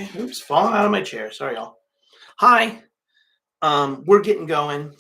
Okay, oops, falling out of my chair. Sorry, y'all. Hi. We're getting going.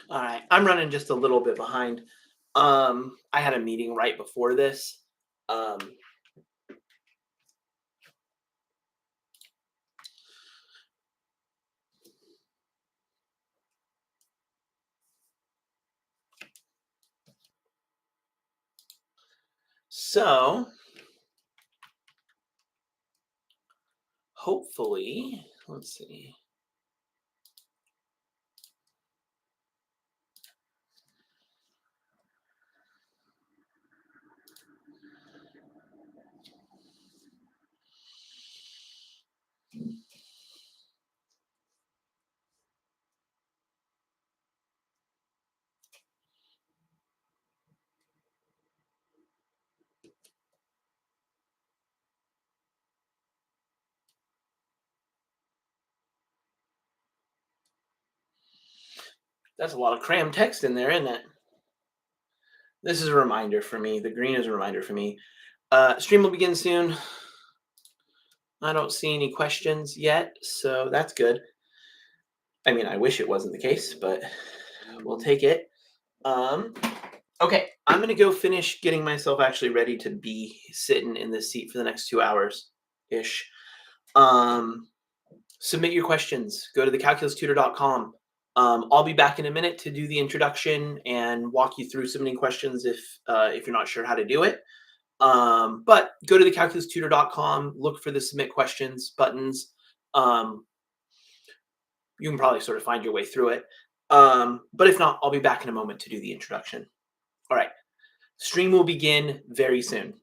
All right, I'm running just a little bit behind. I had a meeting right before this. Um, so hopefully, let's see. That's a lot of crammed text in there, isn't it? This is a reminder for me. The green is a reminder for me. Stream will begin soon. I don't see any questions yet, so that's good. I mean, I wish it wasn't the case, but we'll take it. Um, okay, I'm gonna go finish getting myself actually ready to be sitting in this seat for the next 2 hours ish. Um, Submit your questions. Go to thecalculustutor.com. I'll be back in a minute to do the introduction and walk you through submitting questions if you're not sure how to do it. But go to thecalculustutor.com, look for the submit questions buttons. Um, you can probably sort of find your way through it. But if not, I'll be back in a moment to do the introduction. All right. Stream will begin very soon.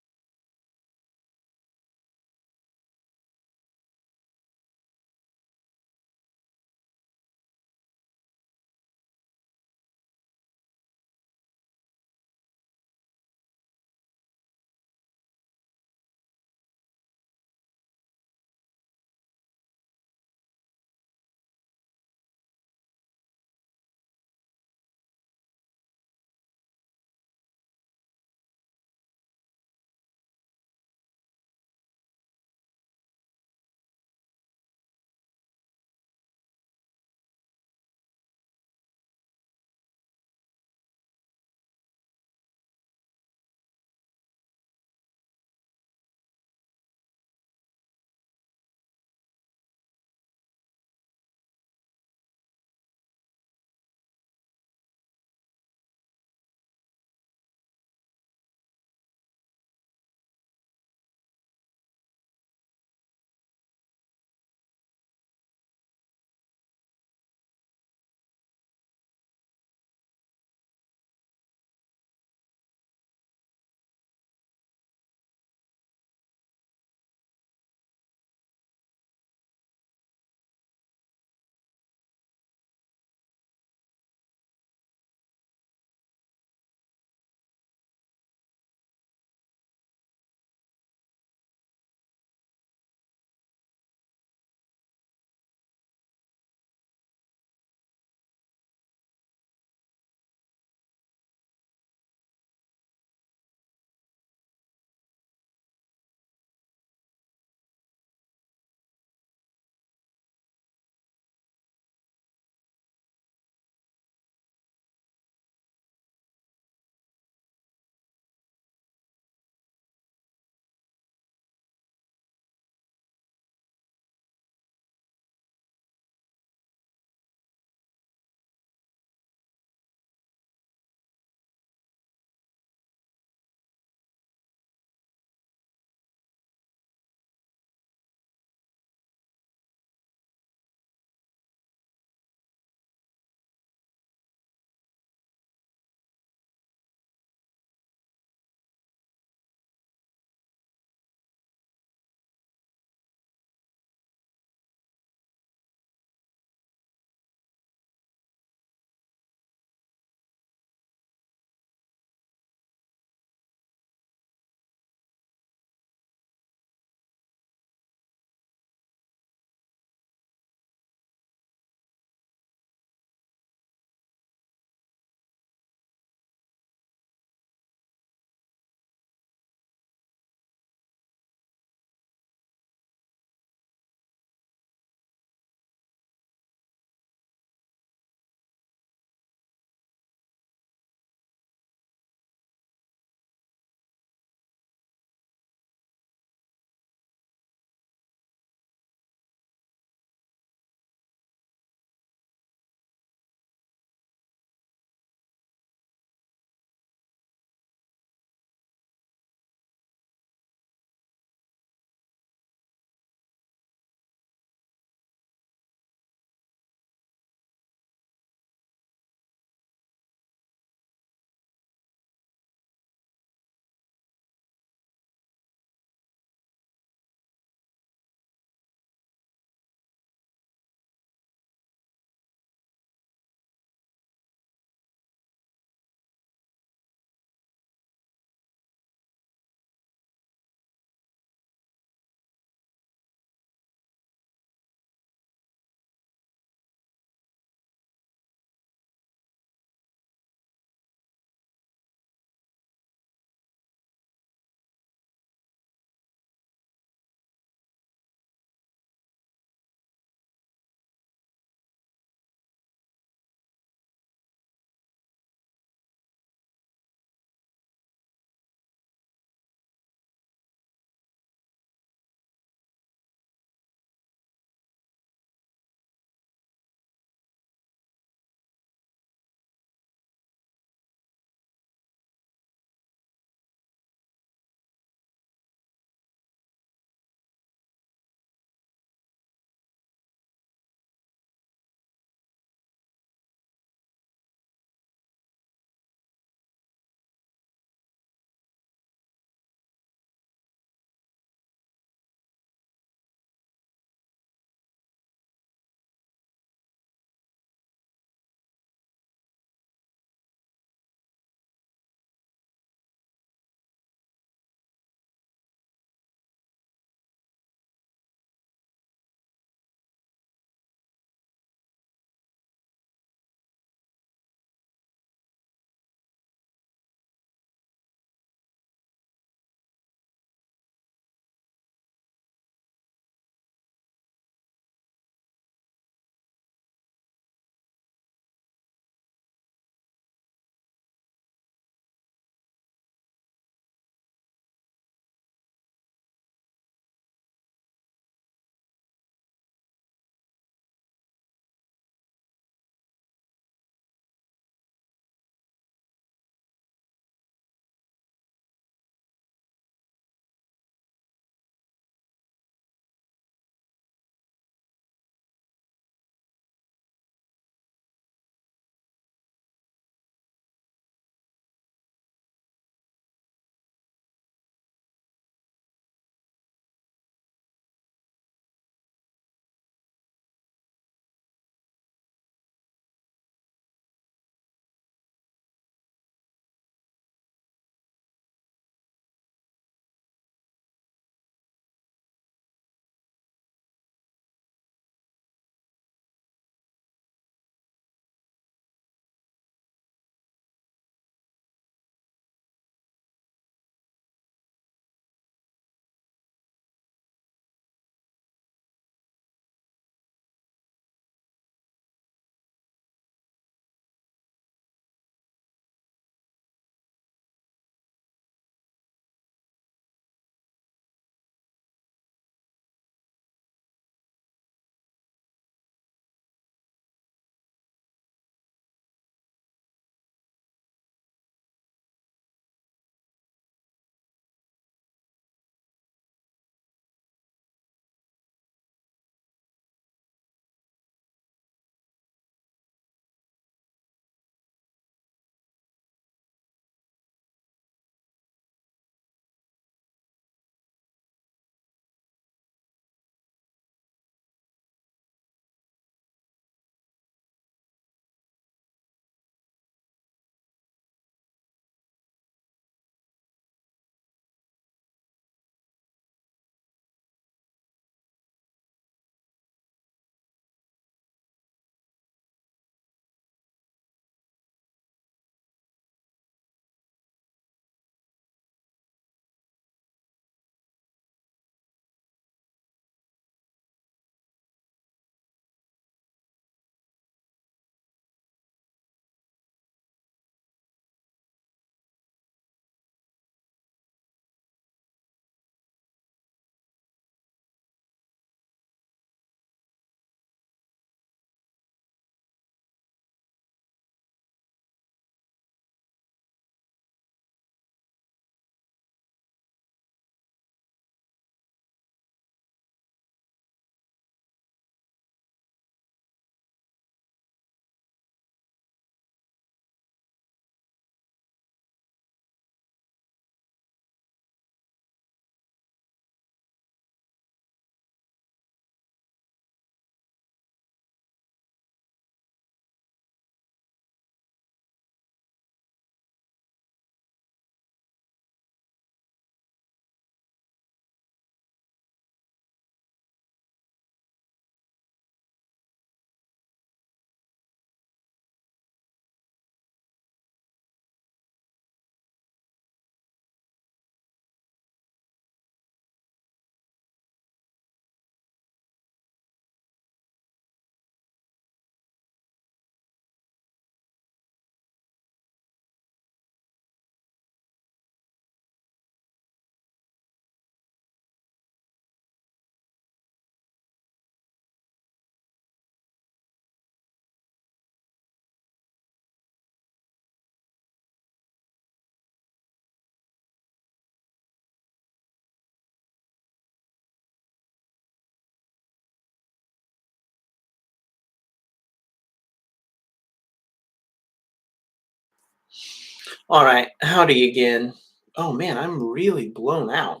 All right, howdy again. Oh man, I'm really blown out.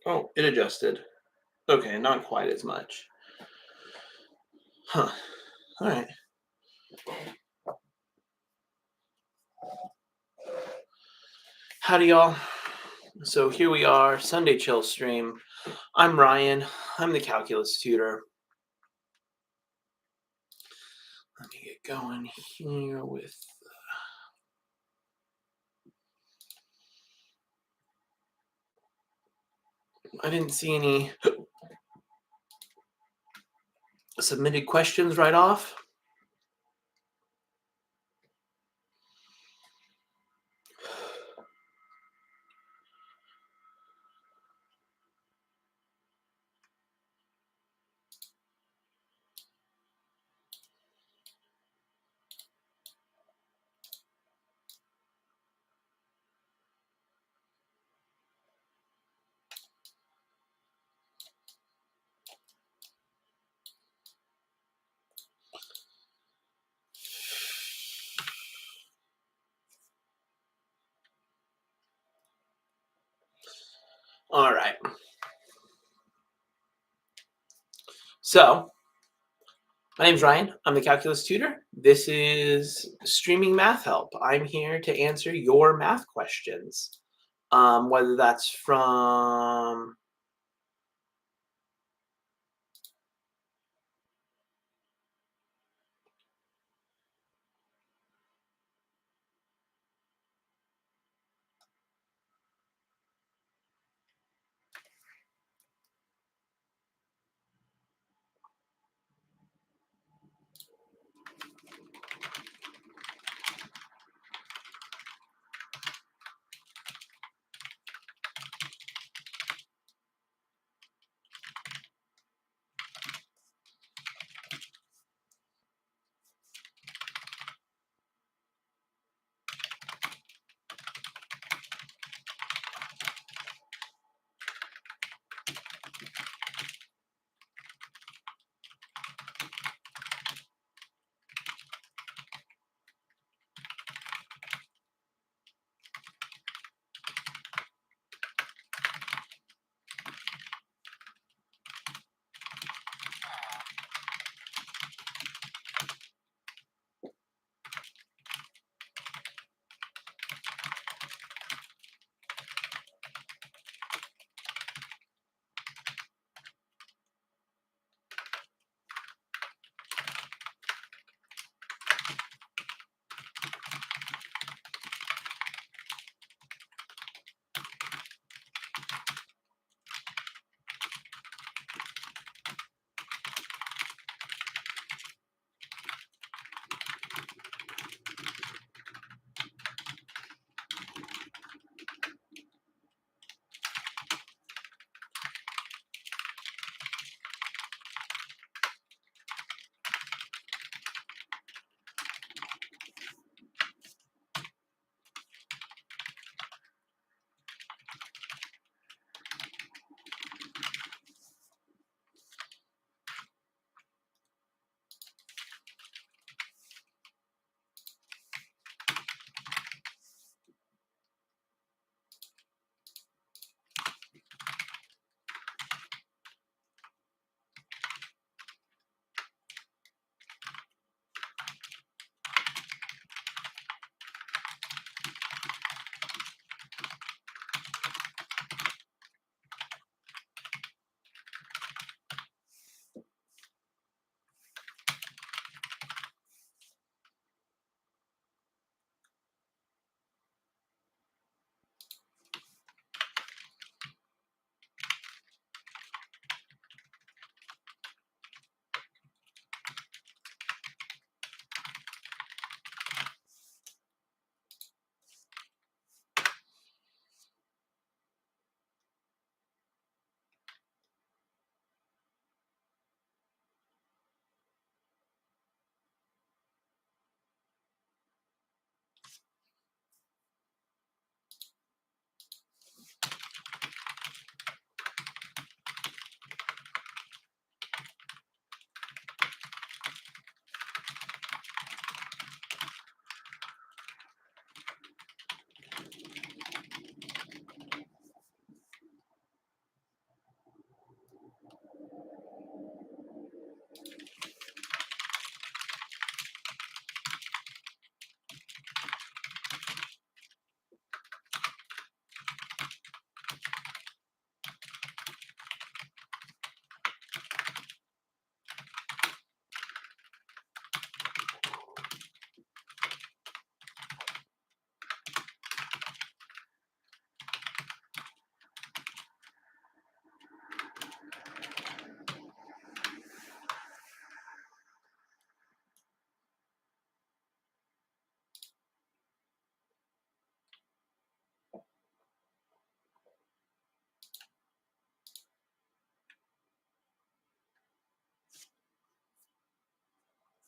Oh, it adjusted. Okay, not quite as much. Huh. All right. Howdy, y'all. So here we are, Sunday Chill stream. I'm Ryan. I'm the calculus tutor. Let me get going here with. I didn't see any submitted questions right off. All right. So, my name's Ryan. I'm the calculus tutor. This is Streaming Math Help. I'm here to answer your math questions, whether that's from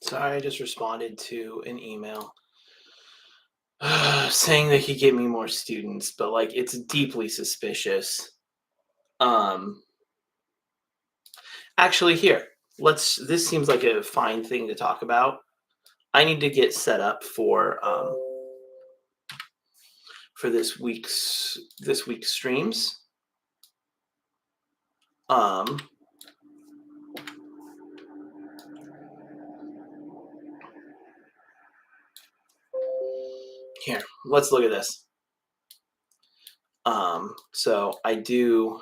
Sorry, I just responded to an email saying they could get me more students, but like it's deeply suspicious. Um, Actually, here, this seems like a fine thing to talk about. I need to get set up for this week's streams. Um, Here, let's look at this. So I do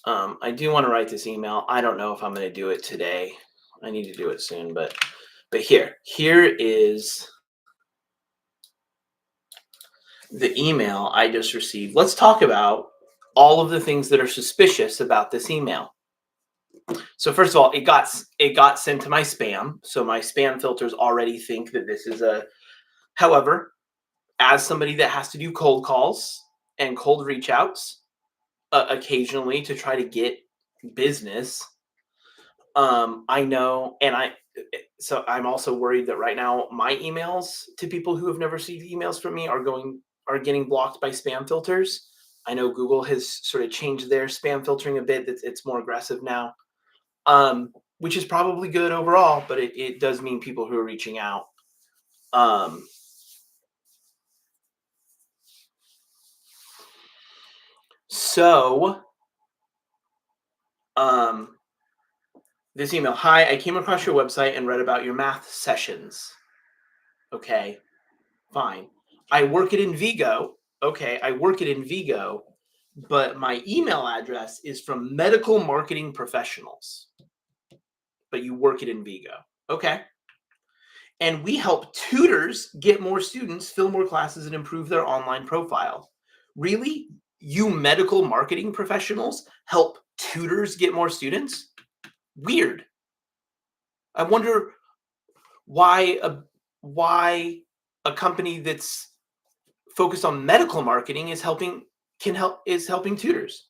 want to write this email. I don't know if I'm going to do it today. I need to do it soon, but here is the email I just received. Let's talk about all of the things that are suspicious about this email. So first of all, it got sent to my spam. So my spam filters already think that this is a. However, as somebody that has to do cold calls and cold reach outs occasionally to try to get business, I know, so I'm also worried that right now my emails to people who have never received emails from me are getting blocked by spam filters. I know Google has sort of changed their spam filtering a bit. It's more aggressive now, which is probably good overall, but it does mean people who are reaching out. So, this email, hi, I came across your website and read about your math sessions. Okay, fine. I work at Invigo. Okay, I work at Invigo, but my email address is from Medical Marketing Professionals. But you work at Invigo. Okay. And we help tutors get more students, fill more classes, and improve their online profile. Really? You medical marketing professionals help tutors get more students? Weird. I wonder why a company that's focused on medical marketing is helping tutors.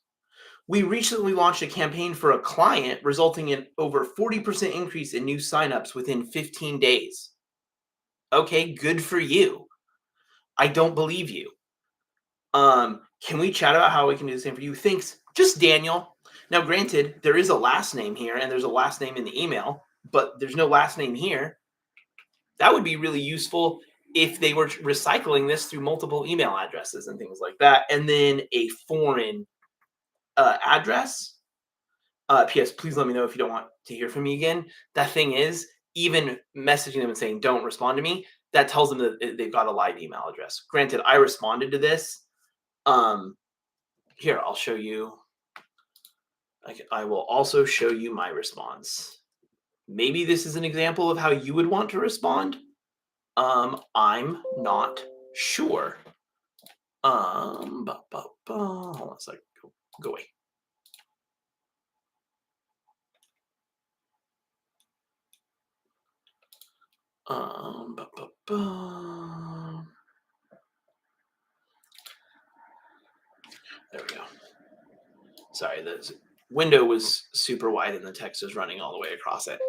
We recently launched a campaign for a client, resulting in over 40% increase in new signups within 15 days. Okay, good for you. I don't believe you. Can we chat about how we can do the same for you? Thanks. Just Daniel. Now, granted, there is a last name here and there's a last name in the email, but there's no last name here. That would be really useful if they were recycling this through multiple email addresses and things like that. And then a foreign address. P.S. Please let me know if you don't want to hear from me again. That thing is, even messaging them and saying, don't respond to me, that tells them that they've got a live email address. Granted, I responded to this. Here, I'll show you. I will also show you my response. Maybe this is an example of how you would want to respond. I'm not sure. Hold on a second. Go away. There we go. Sorry, the window was super wide and the text was running all the way across it.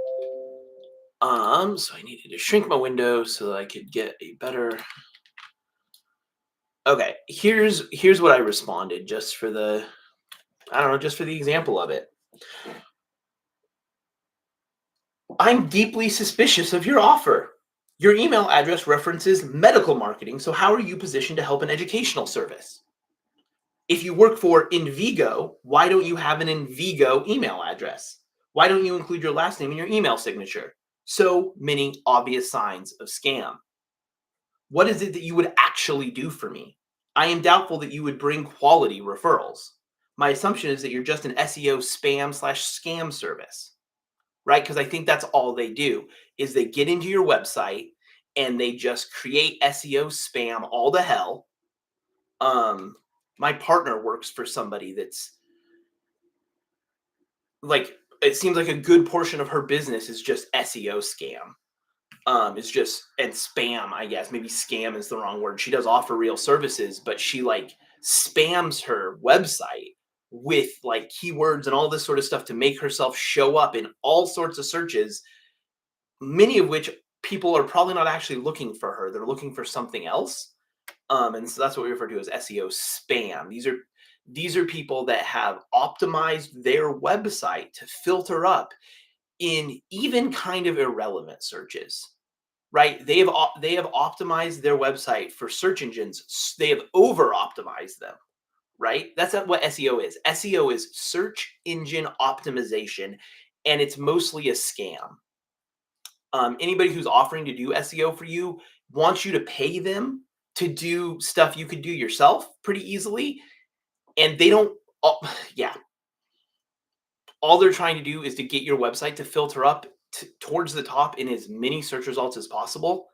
So I needed to shrink my window so that I could get a better. Okay, here's what I responded just for the example of it. I'm deeply suspicious of your offer. Your email address references medical marketing, so how are you positioned to help an educational service? If you work for Invigo, why don't you have an Invigo email address? Why don't you include your last name in your email signature? So many obvious signs of scam. What is it that you would actually do for me? I am doubtful that you would bring quality referrals. My assumption is that you're just an SEO spam/scam service, right? Because I think that's all they do is they get into your website and they just create SEO spam all the hell. My partner works for somebody that's like, it seems like a good portion of her business is just SEO scam. It's just, and spam, I guess. Maybe scam is the wrong word. She does offer real services, but she like spams her website with like keywords and all this sort of stuff to make herself show up in all sorts of searches many of which people are probably not actually looking for her. They're looking for something else. And so that's what we refer to as SEO spam. These are people that have optimized their website to filter up in even kind of irrelevant searches, right? They have optimized their website for search engines. They have over optimized them, right? That's not what SEO is. SEO is search engine optimization, and it's mostly a scam. Anybody who's offering to do SEO for you wants you to pay them to do stuff you could do yourself pretty easily, and they don't. Oh, yeah, all they're trying to do is to get your website to filter up towards the top in as many search results as possible.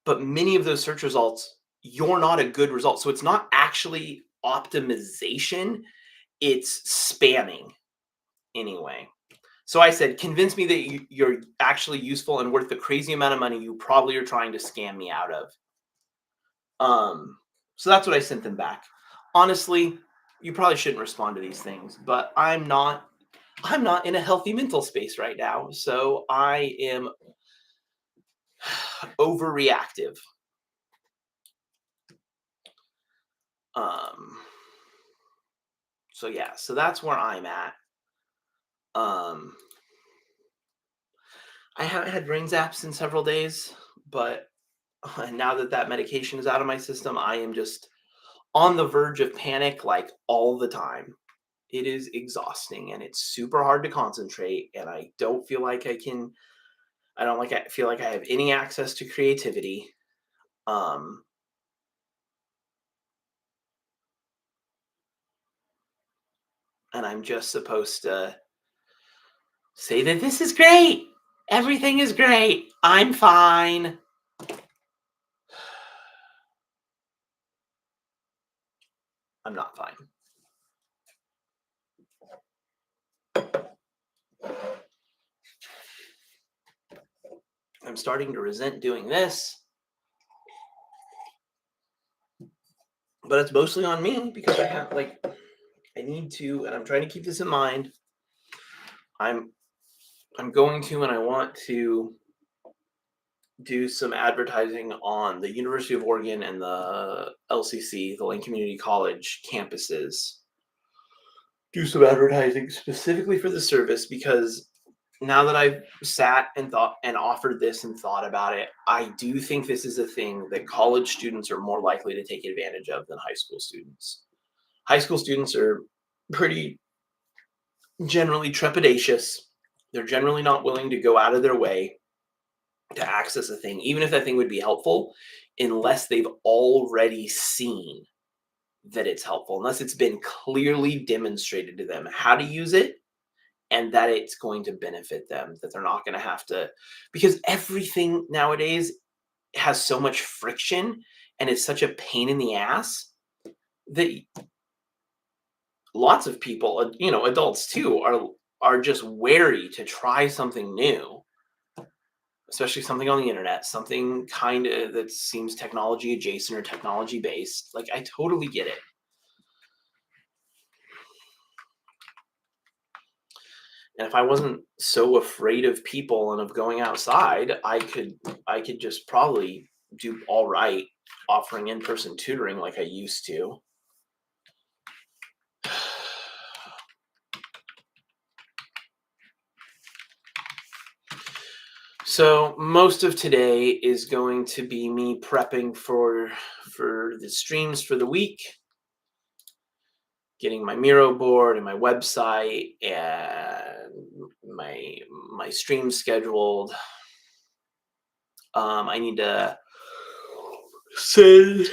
But many of those search results, you're not a good result. So it's not actually optimization, it's spamming anyway. So I said, convince me that you're actually useful and worth the crazy amount of money you probably are trying to scam me out of. So that's what I sent them back. Honestly, you probably shouldn't respond to these things, but I'm not in a healthy mental space right now, so I am overreactive. Um, so yeah, so that's where I'm at. Um, I haven't had brain zaps in several days, but now that that medication is out of my system, I am just on the verge of panic like all the time. It is exhausting and it's super hard to concentrate, and I don't feel like I feel like I have any access to creativity. Um, and I'm just supposed to say that this is great. Everything is great. I'm fine. I'm not fine. I'm starting to resent doing this, but it's mostly on me because I need to, and I'm trying to keep this in mind. I'm I'm going to, and I want to do some advertising on the University of Oregon and the LCC, the Lane Community College campuses. Do some advertising specifically for the service, because now that I've sat and thought and offered this and thought about it, I do think this is a thing that college students are more likely to take advantage of than high school students. High school students are pretty generally trepidatious. They're generally not willing to go out of their way to access a thing, even if that thing would be helpful, unless they've already seen that it's helpful, unless it's been clearly demonstrated to them how to use it and that it's going to benefit them, that they're not going to have to, because everything nowadays has so much friction and it's such a pain in the ass that lots of people, adults too, are just wary to try something new, especially something on the internet, something kind of that seems technology adjacent or technology based. Like, I totally get it. And if I wasn't so afraid of people and of going outside, I could just probably do all right offering in-person tutoring like I used to. So most of today is going to be me prepping for the streams for the week, getting my Miro board and my website and my stream scheduled. I need to send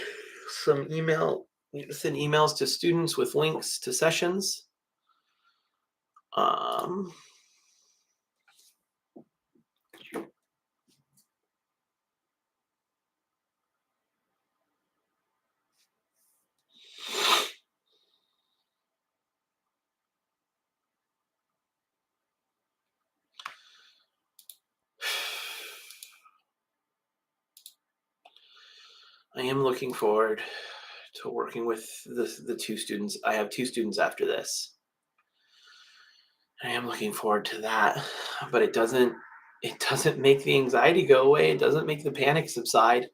send emails to students with links to sessions. Um, I am looking forward to working with the two students. I have two students after this. I am looking forward to that, but it doesn't It doesn't make the anxiety go away. It doesn't make the panic subside.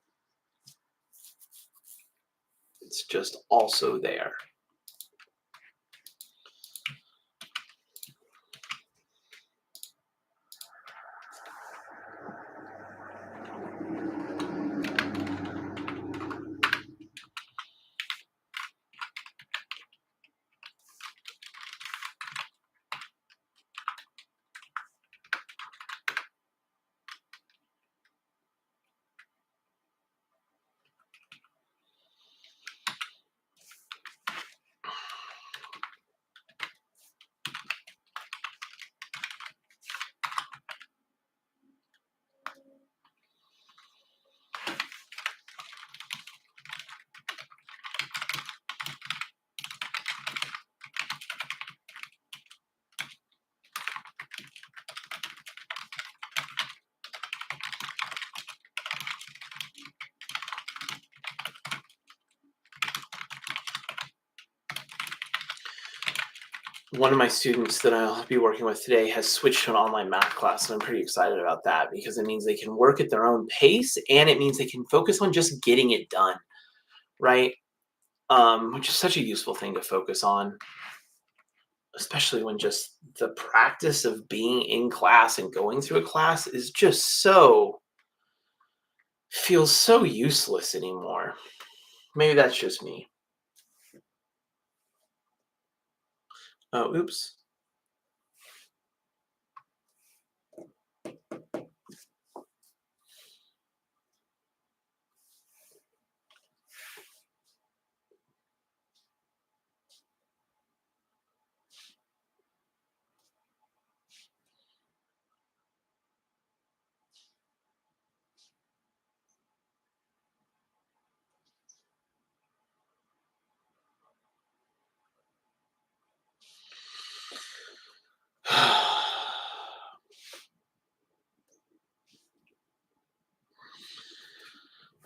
It's just also there. One of my students that I'll be working with today has switched to an online math class, and I'm pretty excited about that because it means they can work at their own pace and it means they can focus on just getting it done, right? Which is such a useful thing to focus on, especially when just the practice of being in class and going through a class is just so feels so useless anymore. Maybe that's just me. Oh, oops.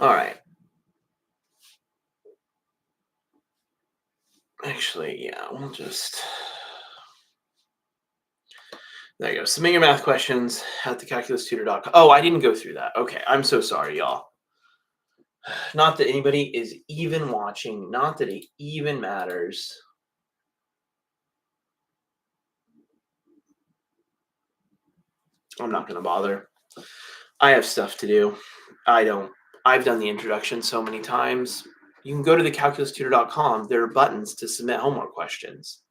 All right. Actually, yeah, we'll just. There you go. Submit your math questions at thecalculustutor.com. Oh, I didn't go through that. Okay, I'm so sorry, y'all. Not that anybody is even watching, not that it even matters. I'm not going to bother. I have stuff to do. I've done the introduction so many times. You can go to thecalculustutor.com. There are buttons to submit homework questions.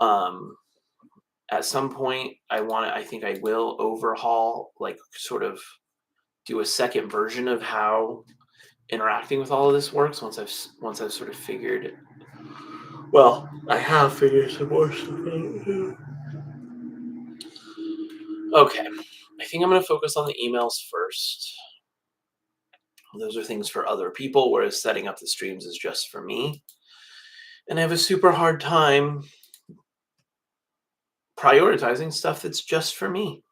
At some point, I think I will overhaul, like, sort of do a second version of how interacting with all of this works once I've sort of figured. Well, I have figured some more stuff out. Okay, I think I'm going to focus on the emails first. Those are things for other people, whereas setting up the streams is just for me. And I have a super hard time prioritizing stuff that's just for me.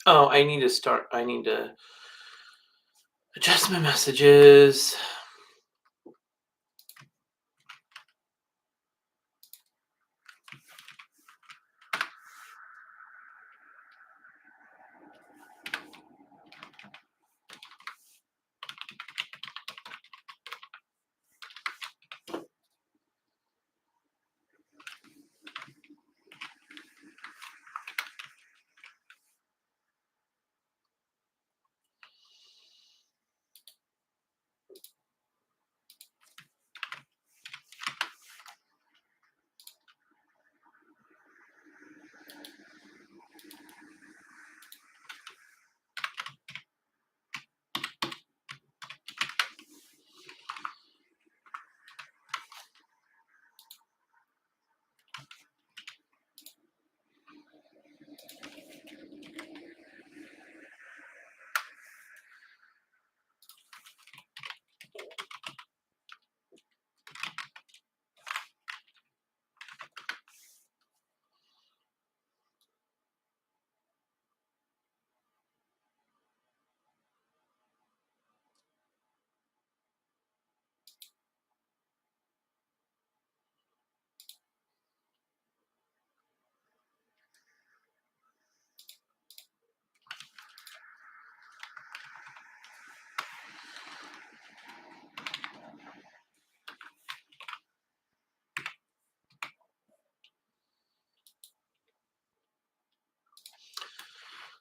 Oh, I need to adjust my messages.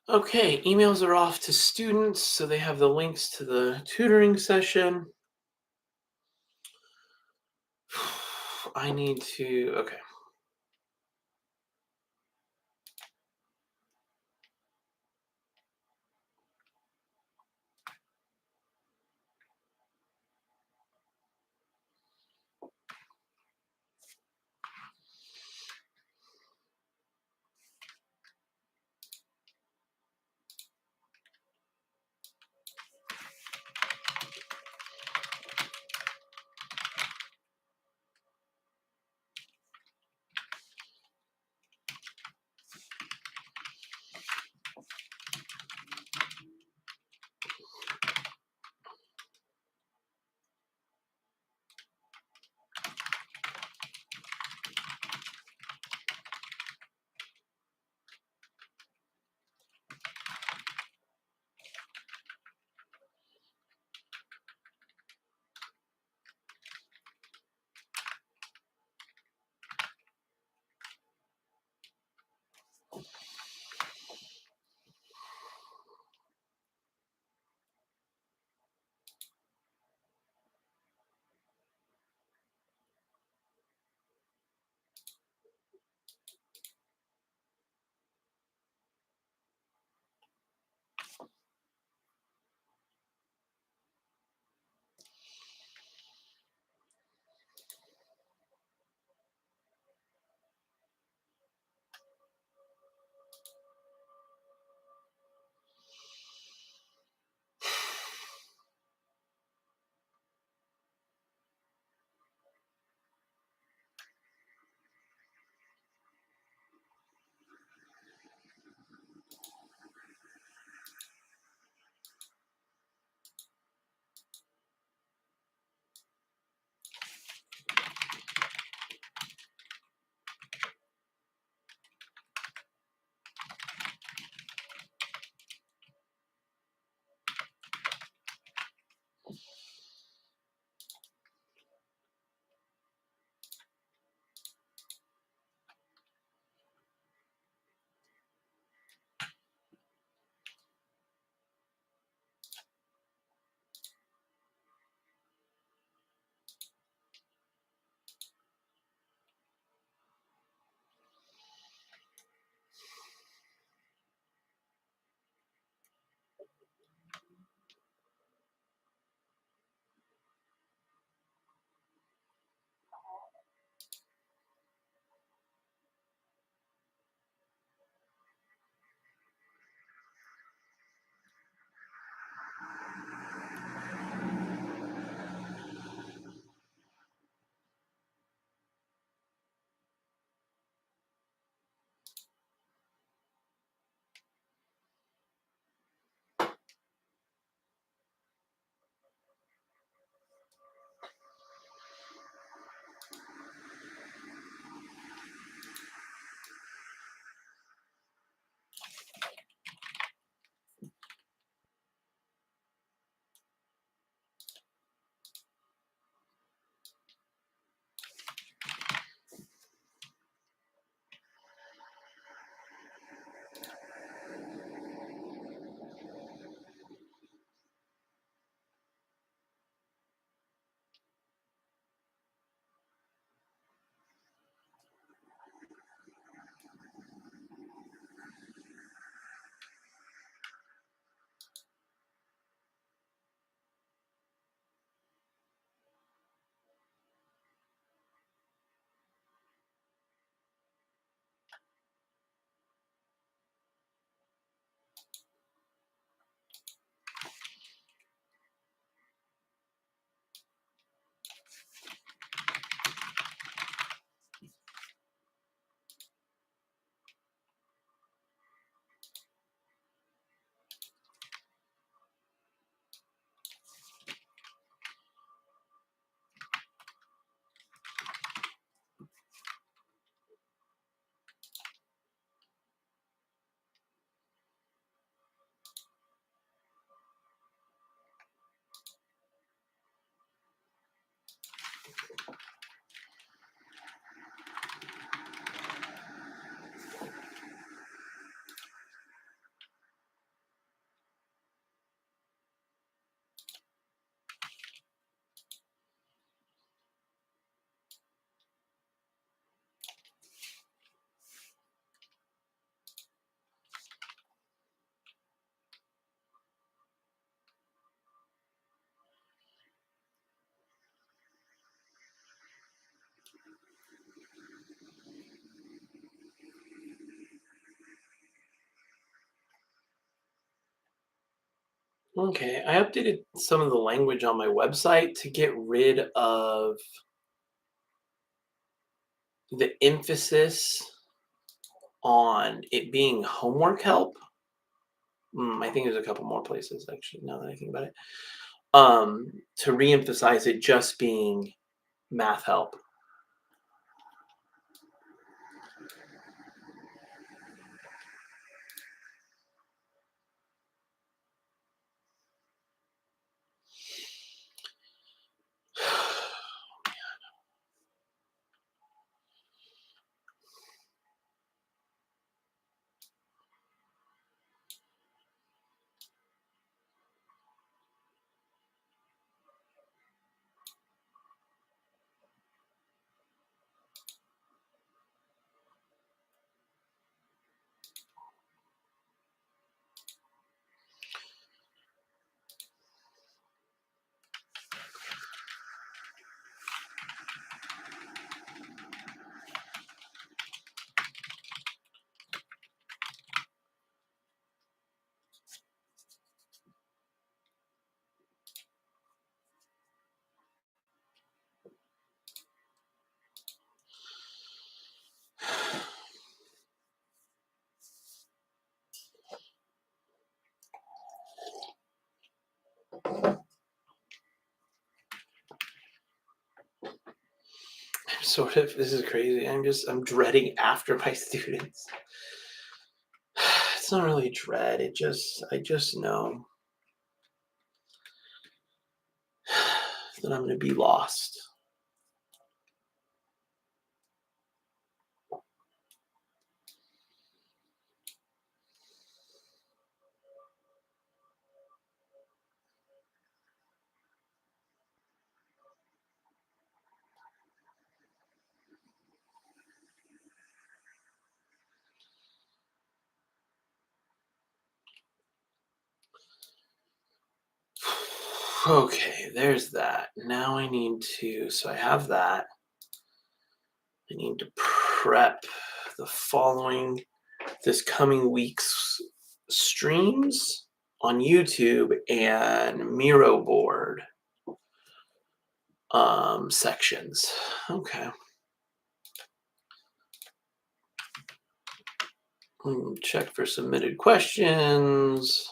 Okay, emails are off to students, so they have the links to the tutoring session. I need to, okay. Okay, I updated some of the language on my website to get rid of the emphasis on it being homework help. I think there's a couple more places actually, now that I think about it. To reemphasize it just being math help. This is crazy. I'm dreading after my students. It's not really dread. I just know that I'm going to be lost. Okay, there's that. Now I need to, so I have that. I need to prep the this coming week's streams on YouTube and Miro board sections. Okay. Check for submitted questions.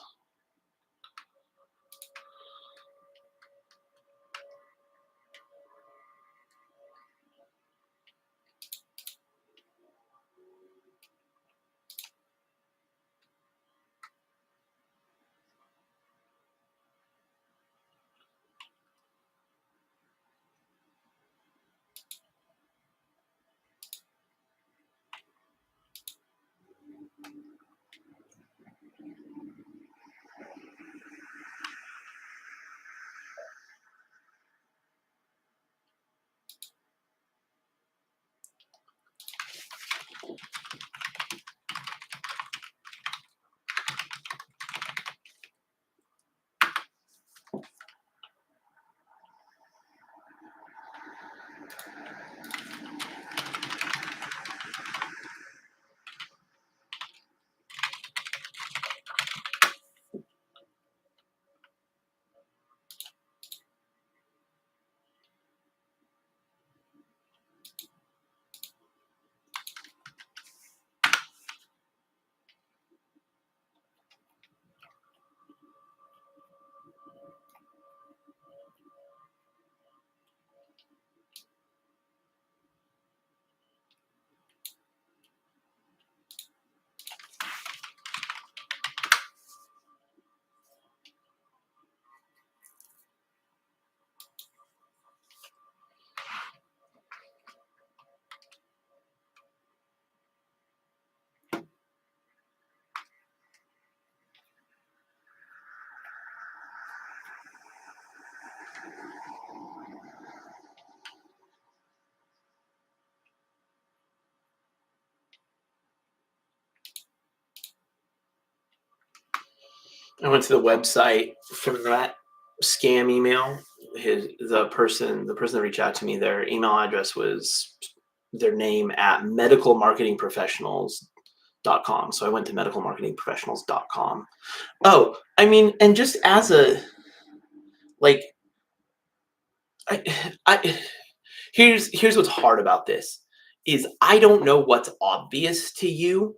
I went to the website from that scam email. The person that reached out to me, their email address was their name at medicalmarketingprofessionals .com. So I went to medicalmarketingprofessionals.com. Oh, I mean, and just as a like, I, I here's what's hard about this is I don't know what's obvious to you.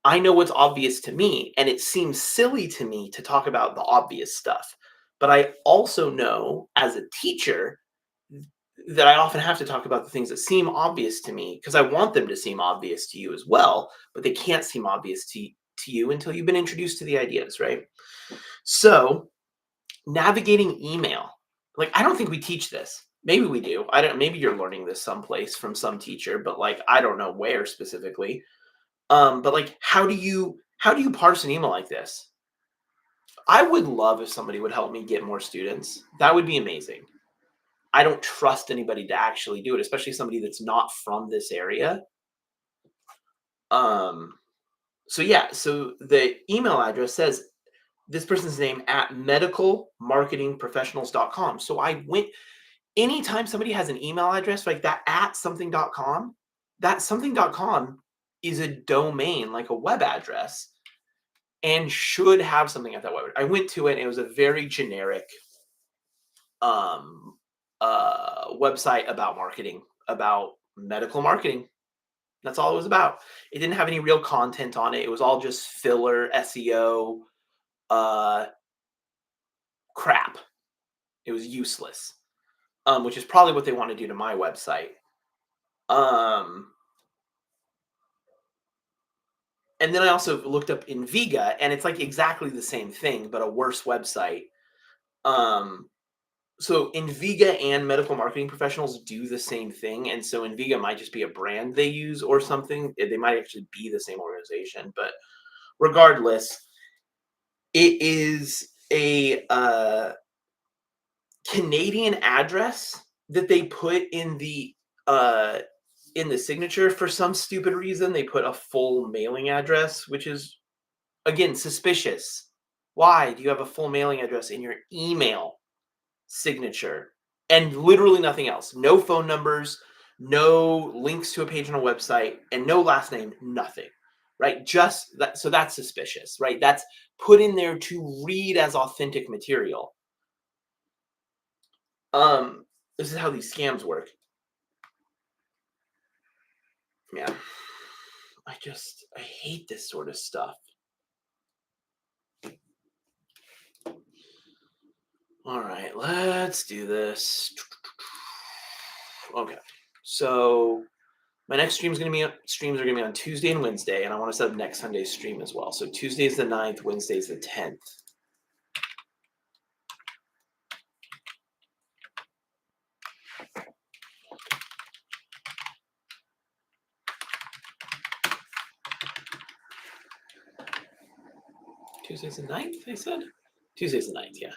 I know what's obvious to me, and it seems silly to me to talk about the obvious stuff. But I also know as a teacher that I often have to talk about the things that seem obvious to me because I want them to seem obvious to you as well, but they can't seem obvious to you until you've been introduced to the ideas, right? So, navigating email. Like I don't think we teach this. Maybe we do. I don't maybe you're learning this someplace from some teacher, but like I don't know where specifically. But like how do you parse an email like this? I would love if somebody would help me get more students. That would be amazing. I don't trust anybody to actually do it, especially somebody that's not from this area. Um, so yeah, so the email address says this person's name at medicalmarketingprofessionals.com. So I went anytime somebody has an email address like that at something.com, that something.com is a domain, like a web address, and should have something at that web. I went to it and it was a very generic um website about marketing, about medical marketing. That's all it was about. It didn't have any real content on it. It was all just filler SEO uh crap. It was useless. Which is probably what they want to do to my website. Um and then I also looked up Inviga and it's like exactly the same thing but a worse website. Um so Inviga and medical marketing professionals do the same thing, and so Inviga might just be a brand they use or something. They might actually be the same organization, but regardless, it is a Canadian address that they put uh, in the signature for some stupid reason. They put a full mailing address, which is again suspicious. Why do you have a full mailing address in your email signature and literally nothing else? No phone numbers, no links to a page on a website, and no last name, nothing. Right? Just that. So that's suspicious, right? That's put in there to read as authentic material. This is how these scams work. Yeah. I hate this sort of stuff. All right, let's do this. Okay. So my next streams are gonna be on Tuesday and Wednesday, and I want to set up next Sunday's stream as well. So Tuesday's the 9th, Wednesday's the 10th. Tuesday's the 9th, I said? Tuesday's the 9th, yeah.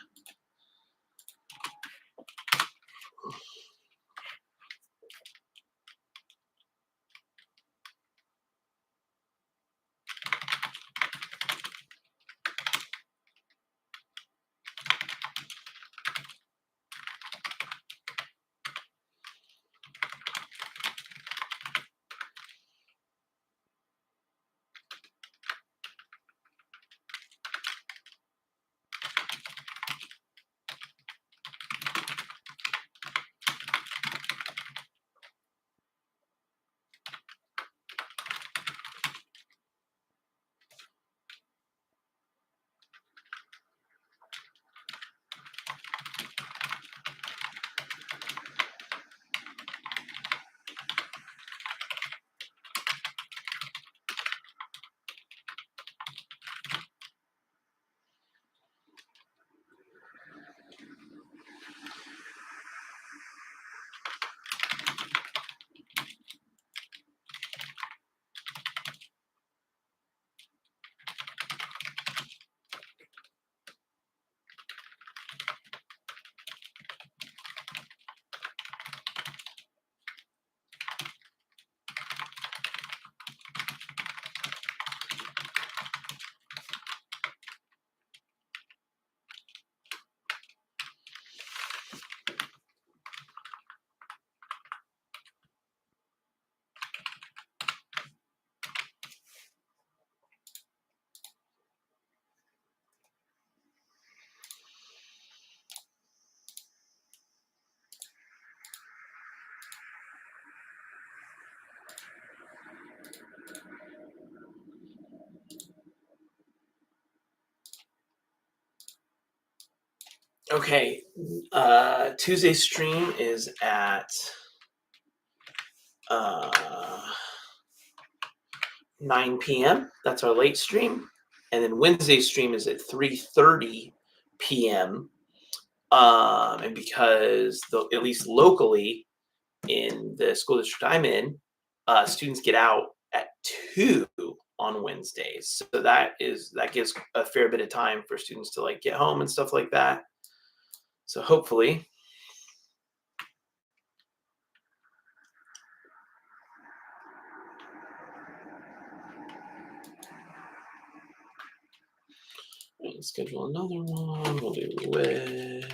Okay. Tuesday stream is at 9 p.m. That's our late stream. And then Wednesday stream is at 3:30 p.m. And because at least locally in the school district I'm in, students get out at 2 on Wednesdays. So that gives a fair bit of time for students to like get home and stuff like that. So hopefully. Schedule another one. We'll do Wednesday.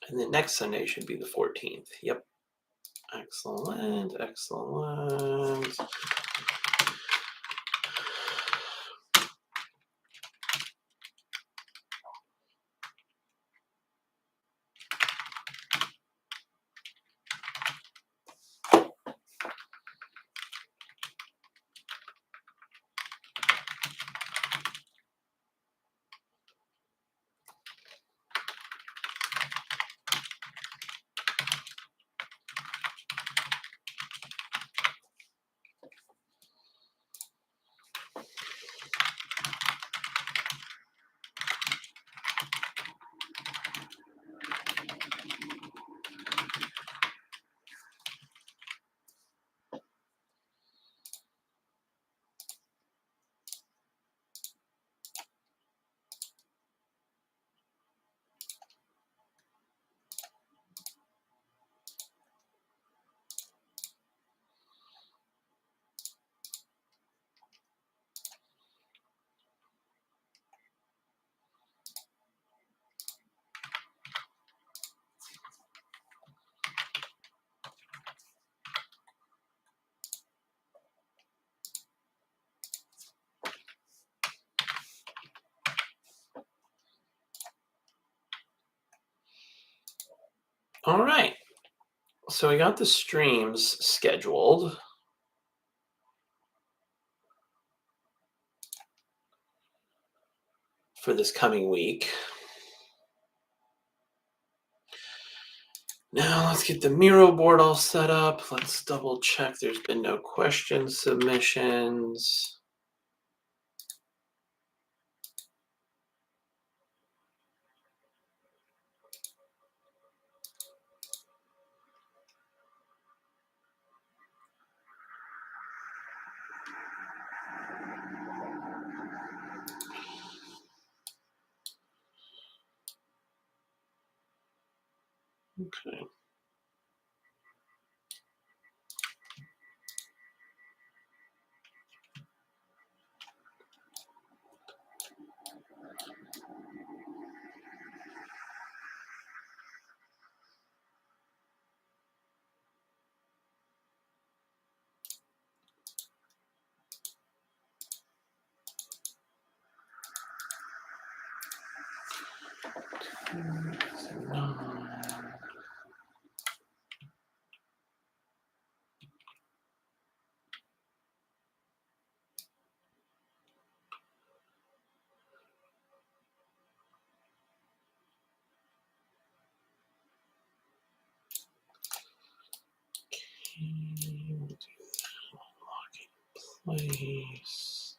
And then next Sunday should be the 14th. Yep. Excellent. Excellent. All right. So we got the streams scheduled. For this coming week. Now let's get the Miro board all set up. Let's double check there's been no question submissions. Okay. Place.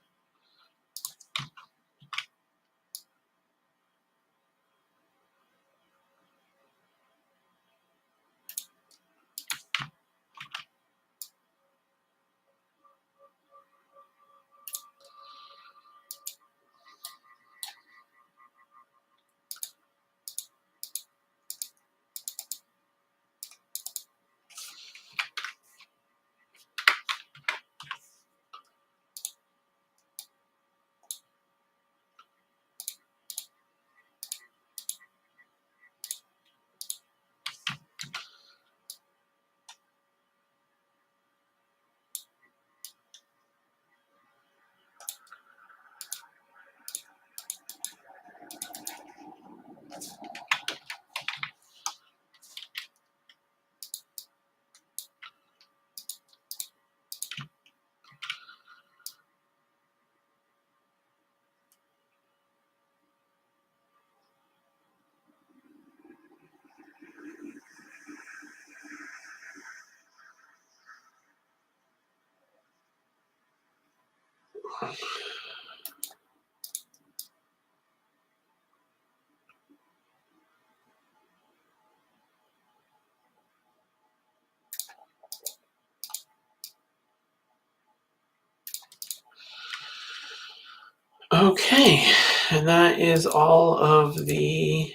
Okay, and that is all of the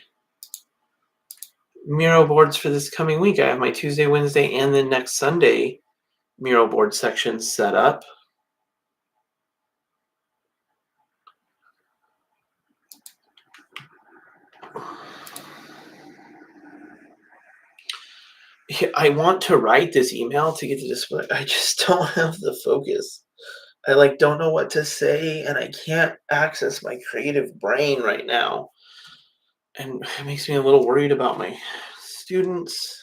Miro boards for this coming week. I have my Tuesday, Wednesday, and then next Sunday Miro board sections set up. I want to write this email to get the display. I just don't have the focus. I don't know what to say, and I can't access my creative brain right now. And it makes me a little worried about my students.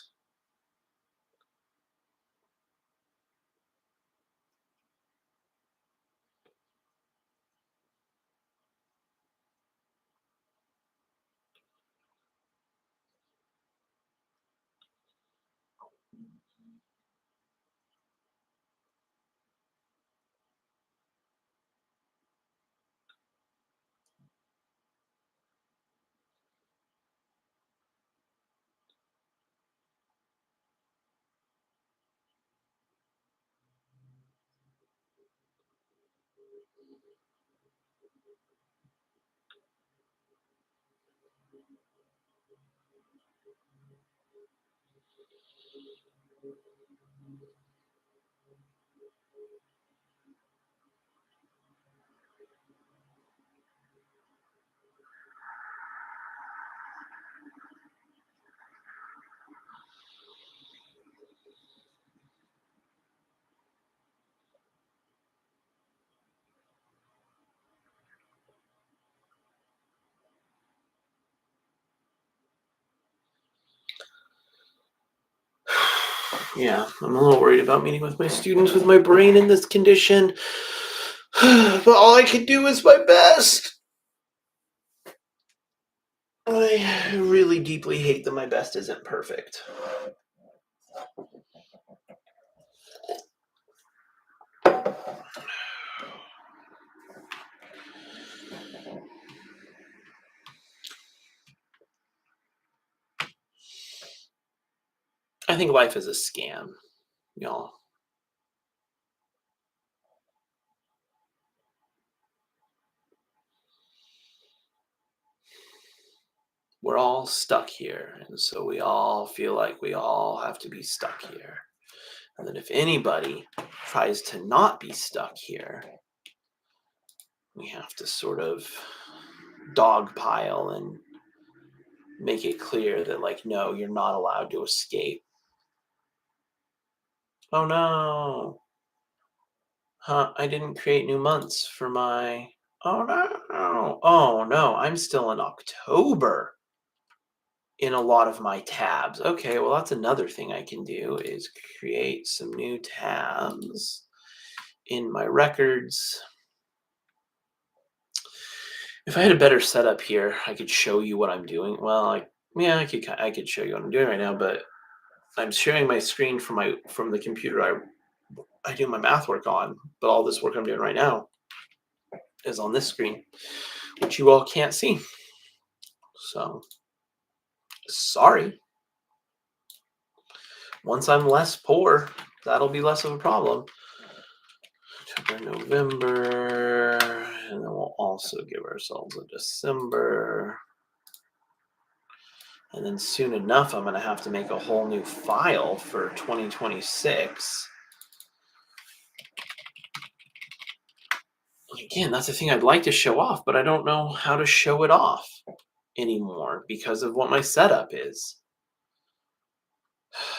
Yeah, I'm a little worried about meeting with my students with my brain in this condition. But all I can do is my best. I really deeply hate that my best isn't perfect. I think life is a scam, y'all. We're all stuck here, and so we all feel like we all have to be stuck here. And that if anybody tries to not be stuck here, we have to sort of dogpile and make it clear that, like, no, you're not allowed to escape. Oh no. Huh, I didn't create new months for my. Oh no. Oh no, I'm still in October in a lot of my tabs. Okay, well, that's another thing I can do is create some new tabs in my records. If I had a better setup here, I could show you what I'm doing. Well, I could show you what I'm doing right now, but I'm sharing my screen from the computer I do my math work on, but all this work I'm doing right now is on this screen, which you all can't see. So, sorry. Once I'm less poor, that'll be less of a problem. October, November, and then we'll also give ourselves a December. And then soon enough, I'm going to have to make a whole new file for 2026. Again, that's the thing I'd like to show off, but I don't know how to show it off anymore because of what my setup is.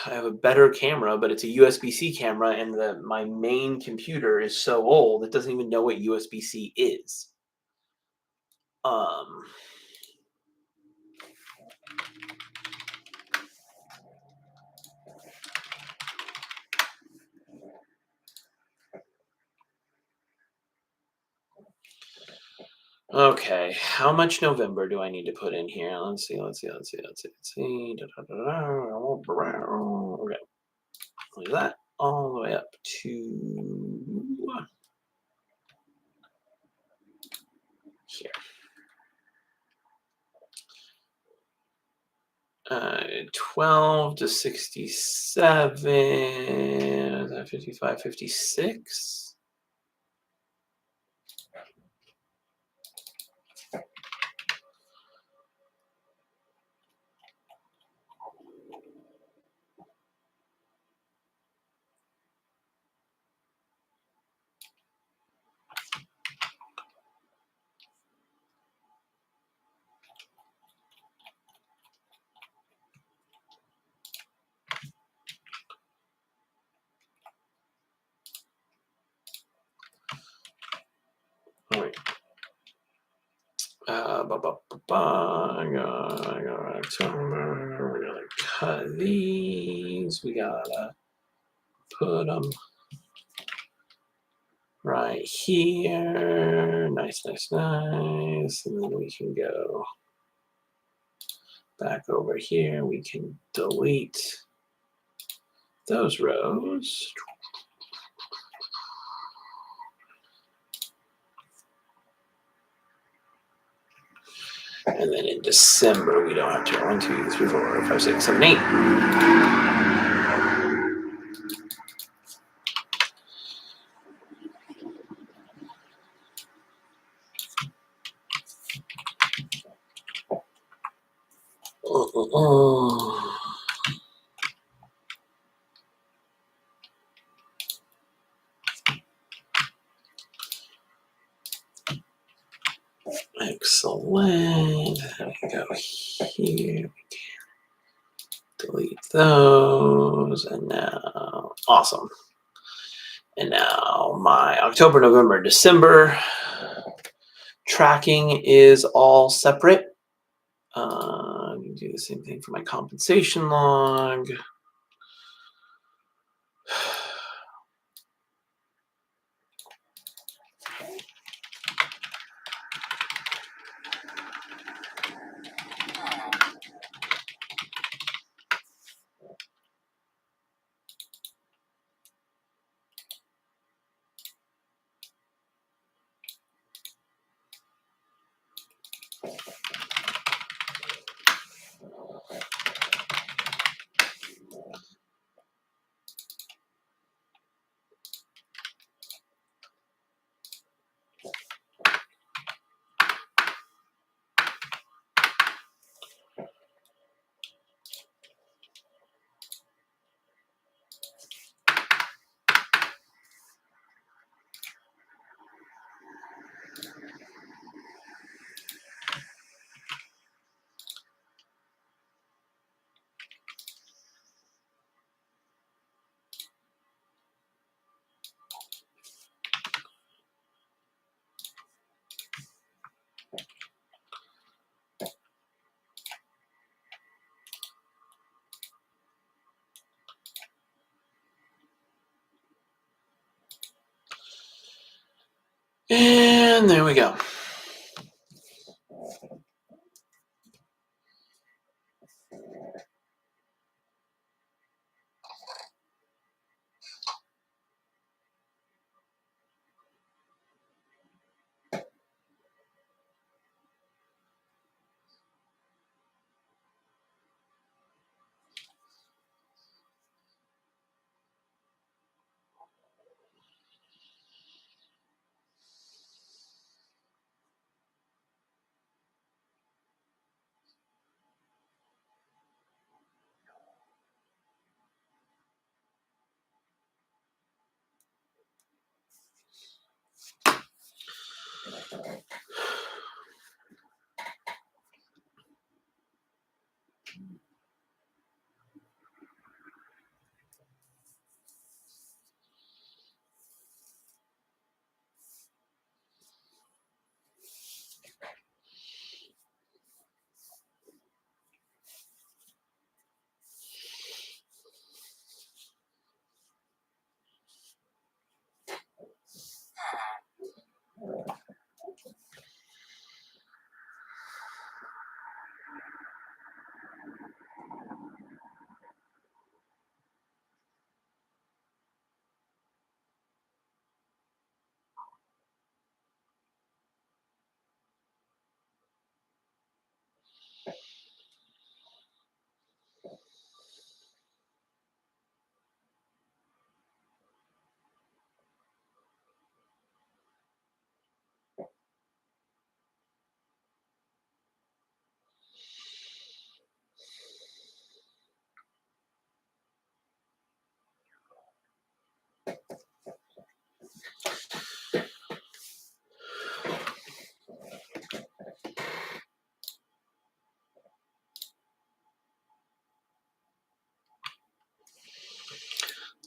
I have a better camera, but it's a USB-C camera, and my main computer is so old it doesn't even know what USB-C is. Okay, how much November do I need to put in here? Let's see. Okay, look at that, all the way up to here. 12 to 67, 55, 56. All right. October. We're gonna cut these. We gotta put them right here. Nice. And then we can go back over here. We can delete those rows. And then in December, we don't have to. 1, 2, 3, 4, 5, 6, 7, 8. Excellent. We can go here. Delete those. And now, awesome. And now my October, November, December tracking is all separate. I'm going to do the same thing for my compensation log. And there we go.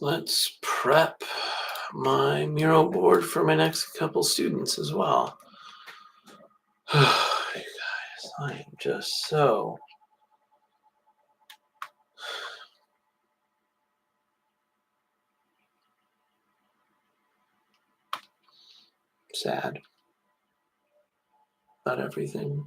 Let's prep my Miro board for my next couple students as well. You guys, I am just so sad about everything.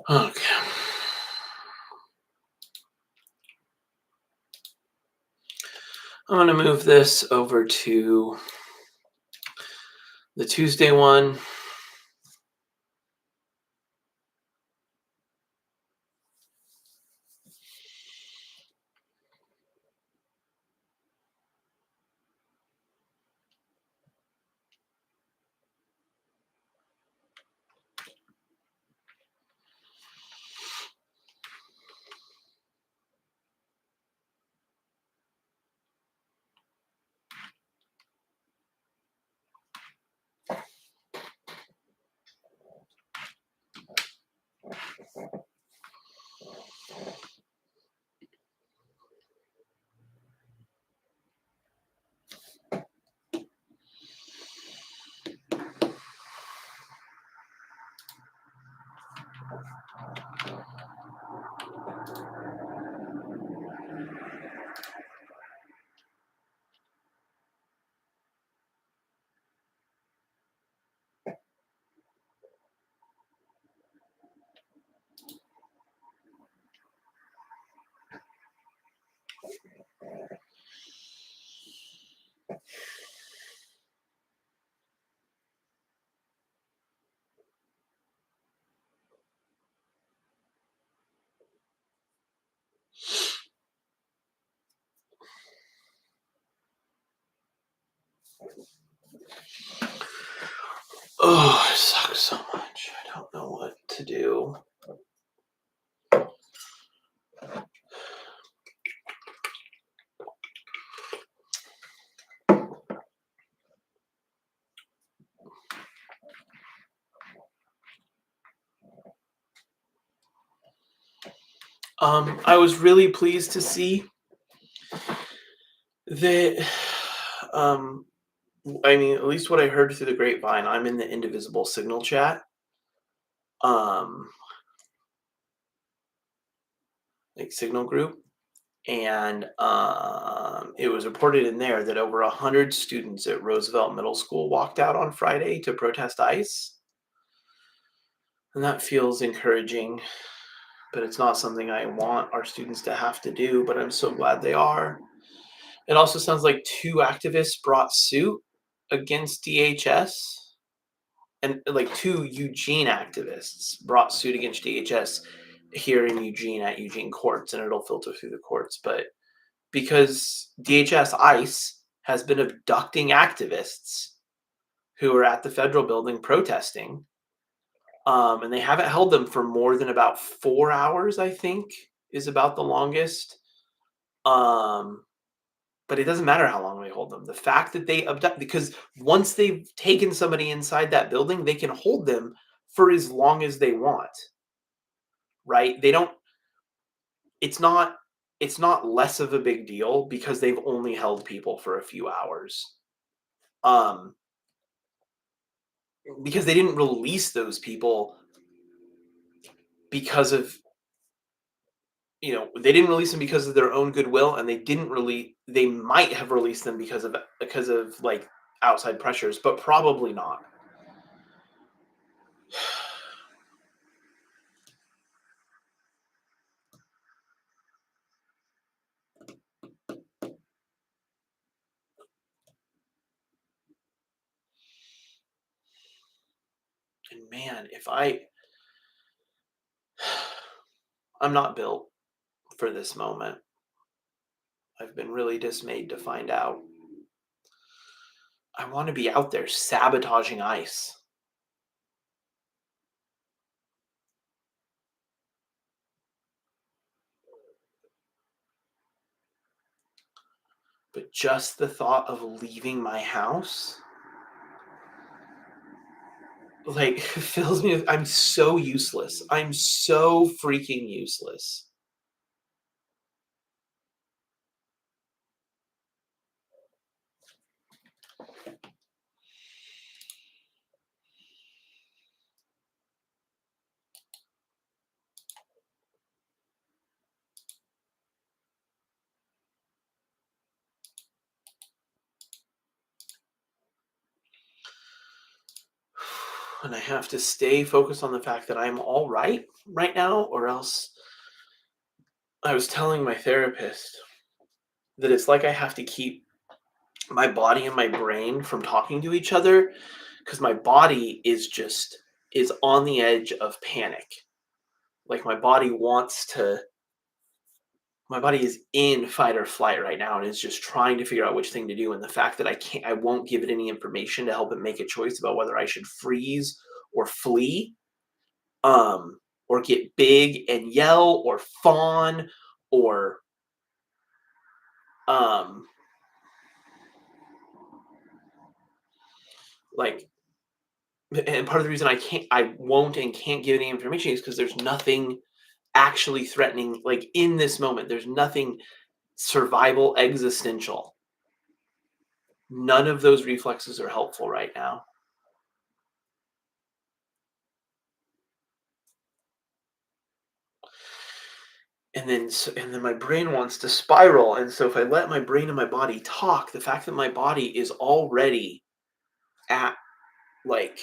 Okay. I'm going to move this over to the Tuesday one. Oh, it sucks so much. I don't know what to do. I was really pleased to see that, I mean, at least what I heard through the grapevine, I'm in the Indivisible Signal chat, um, like Signal group, and it was reported in there that over 100 students at Roosevelt Middle School walked out on Friday to protest ICE, and that feels encouraging, but it's not something I want our students to have to do, but I'm so glad they are. It also sounds like 2 activists brought suit against DHS, and, like, 2 Eugene activists brought suit against DHS here in Eugene at Eugene courts, and it'll filter through the courts, but because DHS ICE has been abducting activists who are at the federal building protesting, and they haven't held them for more than about 4 hours, I think, is about the longest. Um, but it doesn't matter how long they hold them. The fact that they abduct, because once they've taken somebody inside that building, they can hold them for as long as they want, right? They don't it's not it's not less of a big deal because they've only held people for a few hours. Um, because they didn't release those people because of, they didn't release them because of their own goodwill, and they might have released them because of like outside pressures, but probably not. And man, if I'm not built for this moment. I've been really dismayed to find out. I want to be out there sabotaging ICE. But just the thought of leaving my house like fills me with, I'm so useless. I'm so freaking useless. And I have to stay focused on the fact that I'm all right now, or else I was telling my therapist that it's like I have to keep my body and my brain from talking to each other because my body is on the edge of panic. Like my body is in fight or flight right now and is just trying to figure out which thing to do. And the fact that I won't give it any information to help it make a choice about whether I should freeze or flee, or get big and yell or fawn or um like and part of the reason I won't and can't give any information is because there's nothing actually threatening, like in this moment. There's nothing survival existential. None of those reflexes are helpful right now. And then my brain wants to spiral, and so if I let my brain and my body talk, the fact that my body is already at like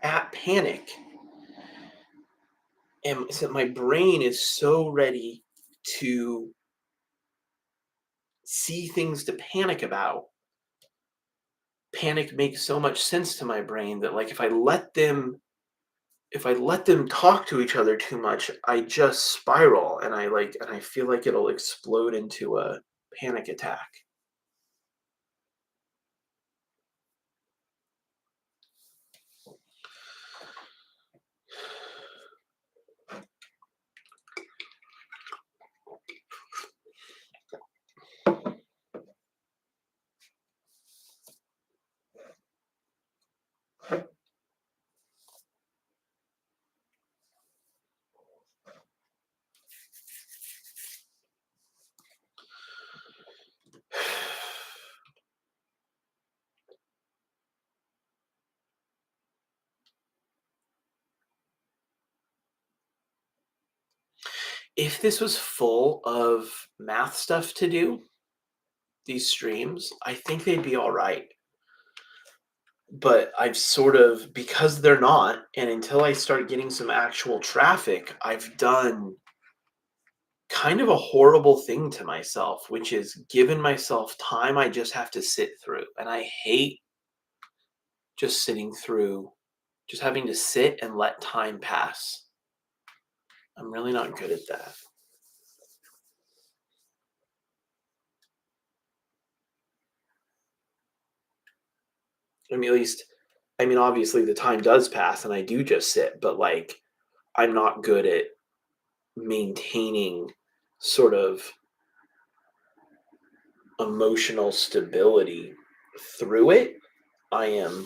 at panic, and so my brain is so ready to see things to panic about. Panic makes so much sense to my brain that, like, if I let them talk to each other too much, I just spiral, and I feel like it'll explode into a panic attack. If this was full of math stuff to do, these streams, I think they'd be all right. But I've sort of, because they're not, and until I start getting some actual traffic, I've done kind of a horrible thing to myself, which is given myself time I just have to sit through. And I hate just sitting through, just having to sit and let time pass. I'm really not good at that. I mean, at least, I mean, obviously the time does pass and I do just sit, but like, I'm not good at maintaining sort of emotional stability through it. I am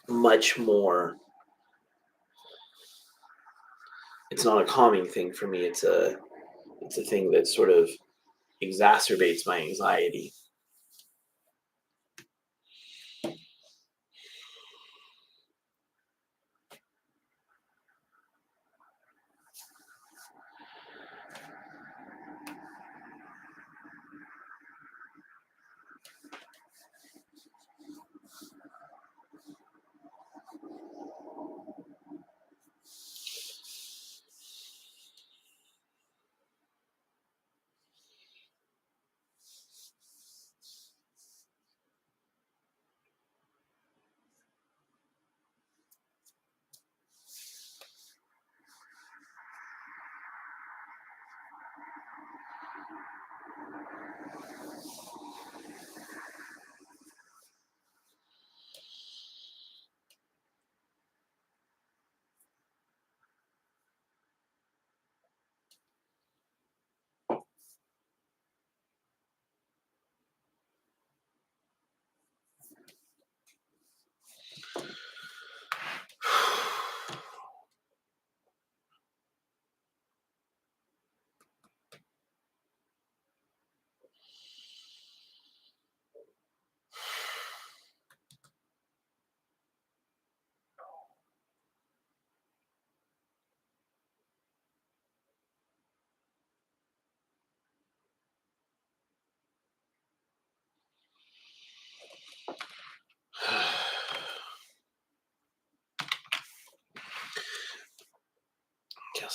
much more, it's not a calming thing for me. It's a thing that sort of exacerbates my anxiety.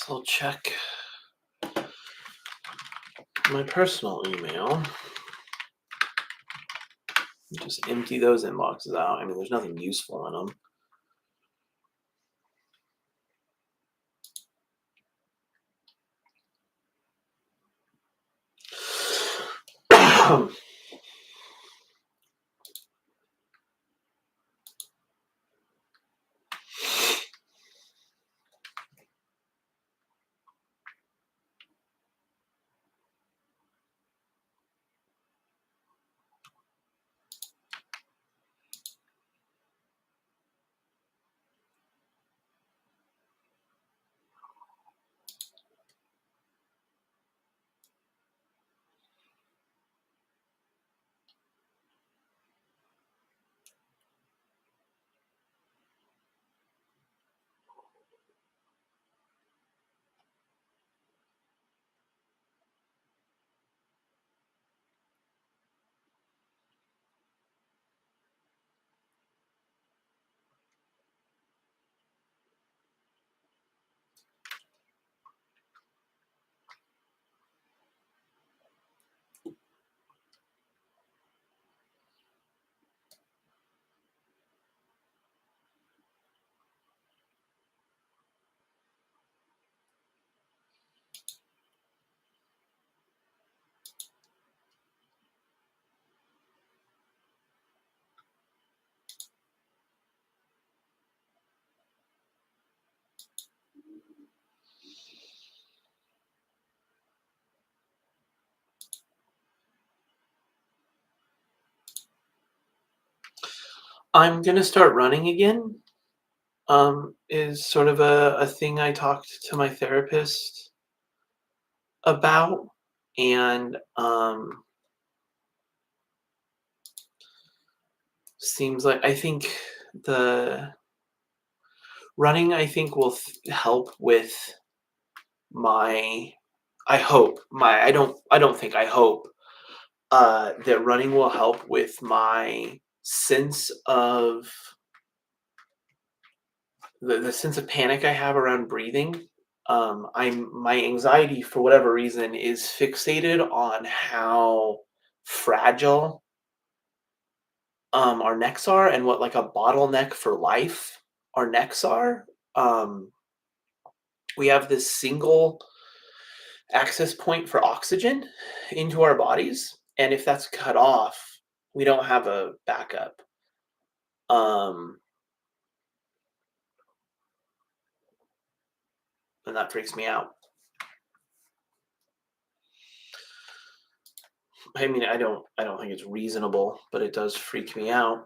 guess I'll check my personal email. Just empty those inboxes out. I mean, there's nothing useful in them. I'm gonna start running again. Is sort of a thing I talked to my therapist about, and seems like I think the running I think will help with my. I hope my. I don't think I hope that running will help with my sense of the sense of panic I have around breathing. My anxiety for whatever reason is fixated on how fragile our necks are and what like a bottleneck for life our necks are. Um, we have this single access point for oxygen into our bodies, and if that's cut off, we don't have a backup. Um, and that freaks me out. I mean, I don't think it's reasonable, but it does freak me out.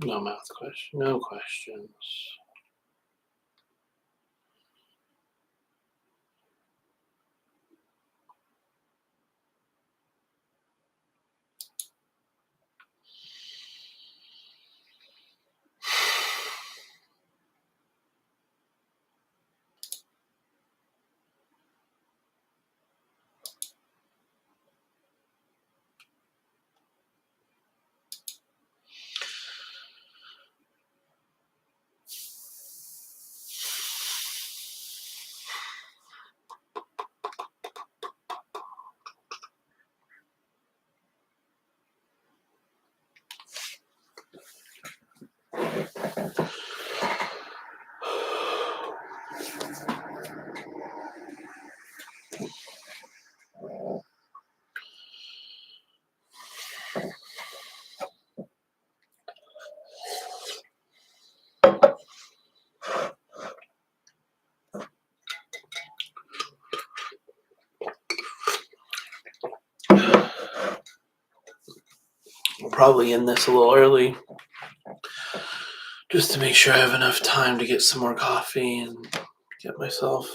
No math question. No questions. We'll probably end this a little early just to make sure I have enough time to get some more coffee and get myself.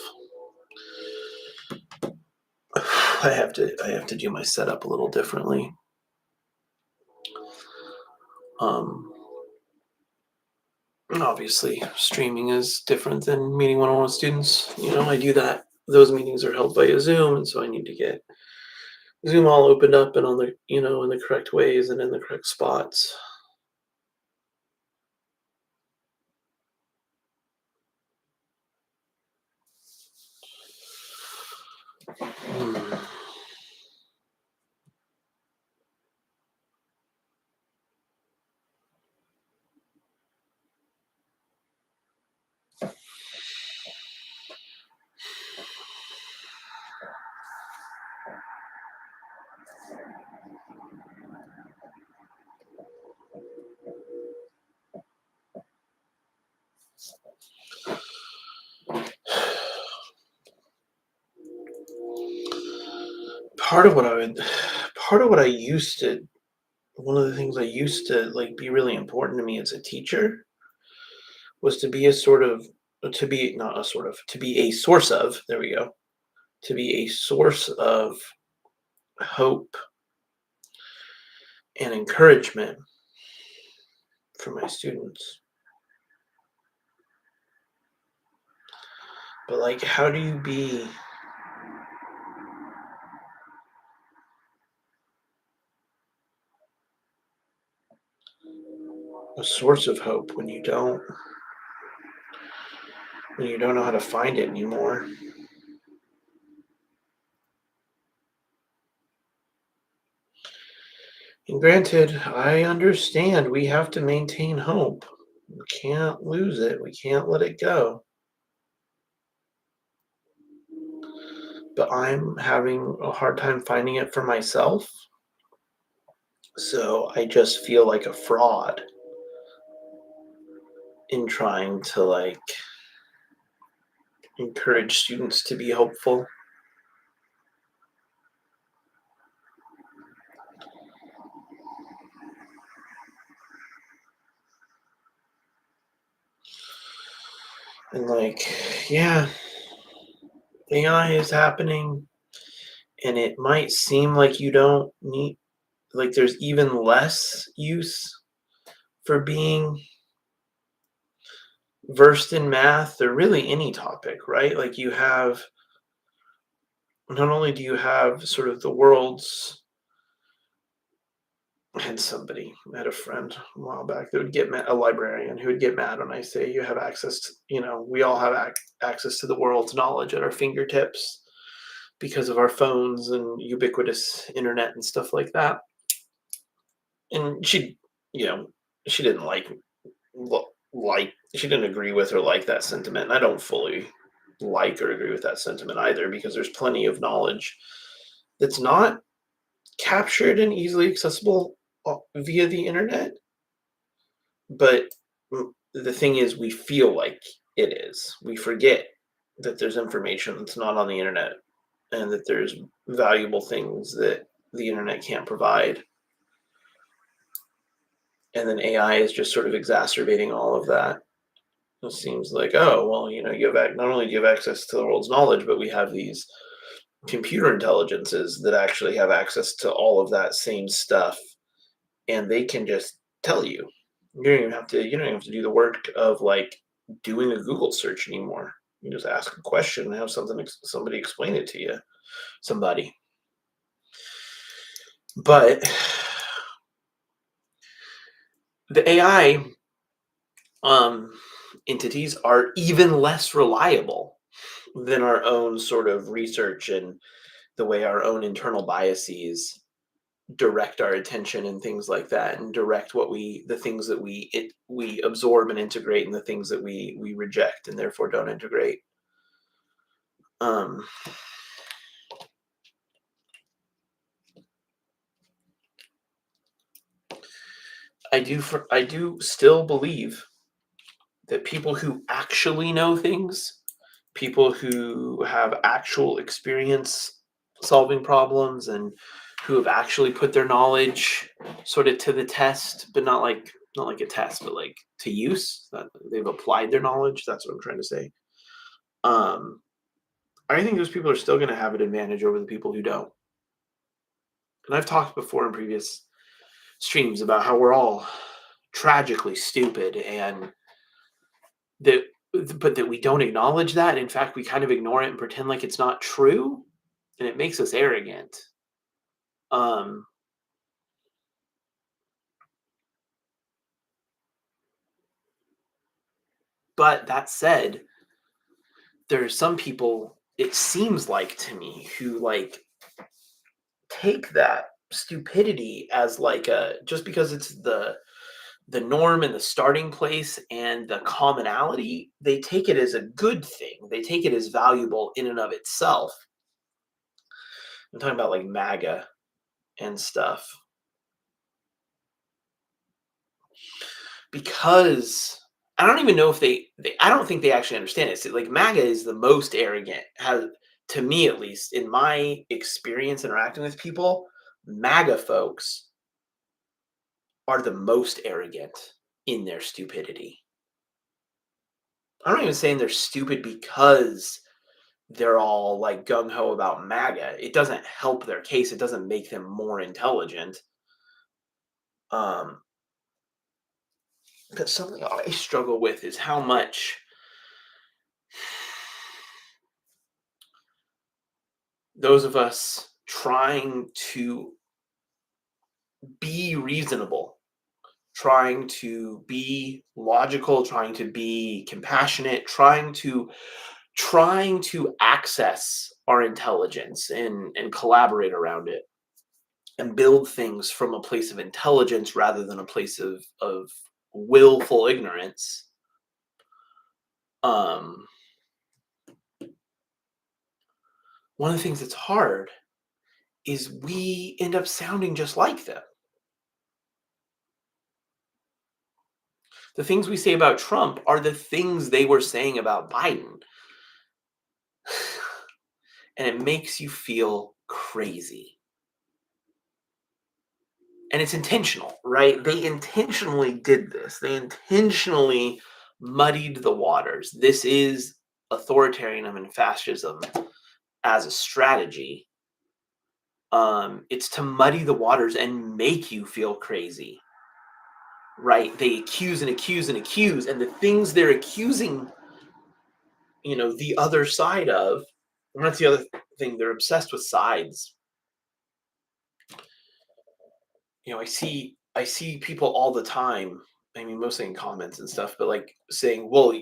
I have to do my setup a little differently. Obviously, streaming is different than meeting one-on-one with students. I do that. Those meetings are held via Zoom, and so I need to get Zoom all opened up and on the in the correct ways and in the correct spots. Hmm. Part of what I would, part of what I used to, one of the things I used to like be really important to me as a teacher was to be a sort of, to be not a sort of, to be a source of, there we go, to be a source of hope and encouragement for my students. But like, how do you be a source of hope when you don't know how to find it anymore? And granted, I understand we have to maintain hope. We can't lose it. We can't let it go. But I'm having a hard time finding it for myself. So I just feel like a fraud in trying to like encourage students to be hopeful. And like, yeah, AI is happening and it might seem like you don't need, like there's even less use for being versed in math or really any topic, right? Like you have, not only do you have sort of the world's, I had a friend a while back that would get mad, a librarian who would get mad when I say you have access to, we all have access to the world's knowledge at our fingertips because of our phones and ubiquitous internet and stuff like that. And you know, she didn't she didn't agree with or like that sentiment. And I don't fully like or agree with that sentiment either because there's plenty of knowledge that's not captured and easily accessible via the internet. But the thing is, we feel like it is. We forget that there's information that's not on the internet and that there's valuable things that the internet can't provide. And then AI is just sort of exacerbating all of that. It seems like, oh, well, you have not only do you have access to the world's knowledge, but we have these computer intelligences that actually have access to all of that same stuff, and they can just tell you. You don't even have to do the work of like doing a Google search anymore. You just ask a question and have somebody explain it to you. Somebody. But the AI um, entities are even less reliable than our own sort of research and the way our own internal biases direct our attention and things like that, and direct the things that we absorb and integrate, and the things that we reject and therefore don't integrate. um I do still believe that people who actually know things, people who have actual experience solving problems, and who have actually put their knowledge sort of to the test, but not like a test, but like to use, that they've applied their knowledge. That's what I'm trying to say. um I think those people are still going to have an advantage over the people who don't. And I've talked before in previous streams about how we're all tragically stupid, and that but that we don't acknowledge that. In fact, we kind of ignore it and pretend like it's not true, and it makes us arrogant. um but that said, there are some people, it seems like to me, who like take that stupidity as like a, just because it's the norm and the starting place and the commonality, they take it as a good thing. They take it as valuable in and of itself. I'm talking about like MAGA and stuff, because I don't even know if I don't think they actually understand it. So, like, MAGA is the most arrogant. Has, to me at least, in my experience interacting with people, MAGA folks are the most arrogant in their stupidity. I'm not even saying they're stupid because they're all like gung ho about MAGA. It doesn't help their case. It doesn't make them more intelligent. Um, but something I struggle with is how much those of us trying to be reasonable, trying to be logical, trying to be compassionate, trying to access our intelligence and collaborate around it and build things from a place of intelligence rather than a place of willful ignorance. um One of the things that's hard is we end up sounding just like them. The things we say about Trump are the things they were saying about Biden. And it makes you feel crazy. And it's intentional, right? They intentionally did this. They intentionally muddied the waters. This is authoritarianism and fascism as a strategy. It's to muddy the waters and make you feel crazy, right? They accuse and accuse and accuse, and the things they're accusing, the other side of, and that's the other thing, they're obsessed with sides. I see people all the time. I mean, mostly in comments and stuff, but like saying, well,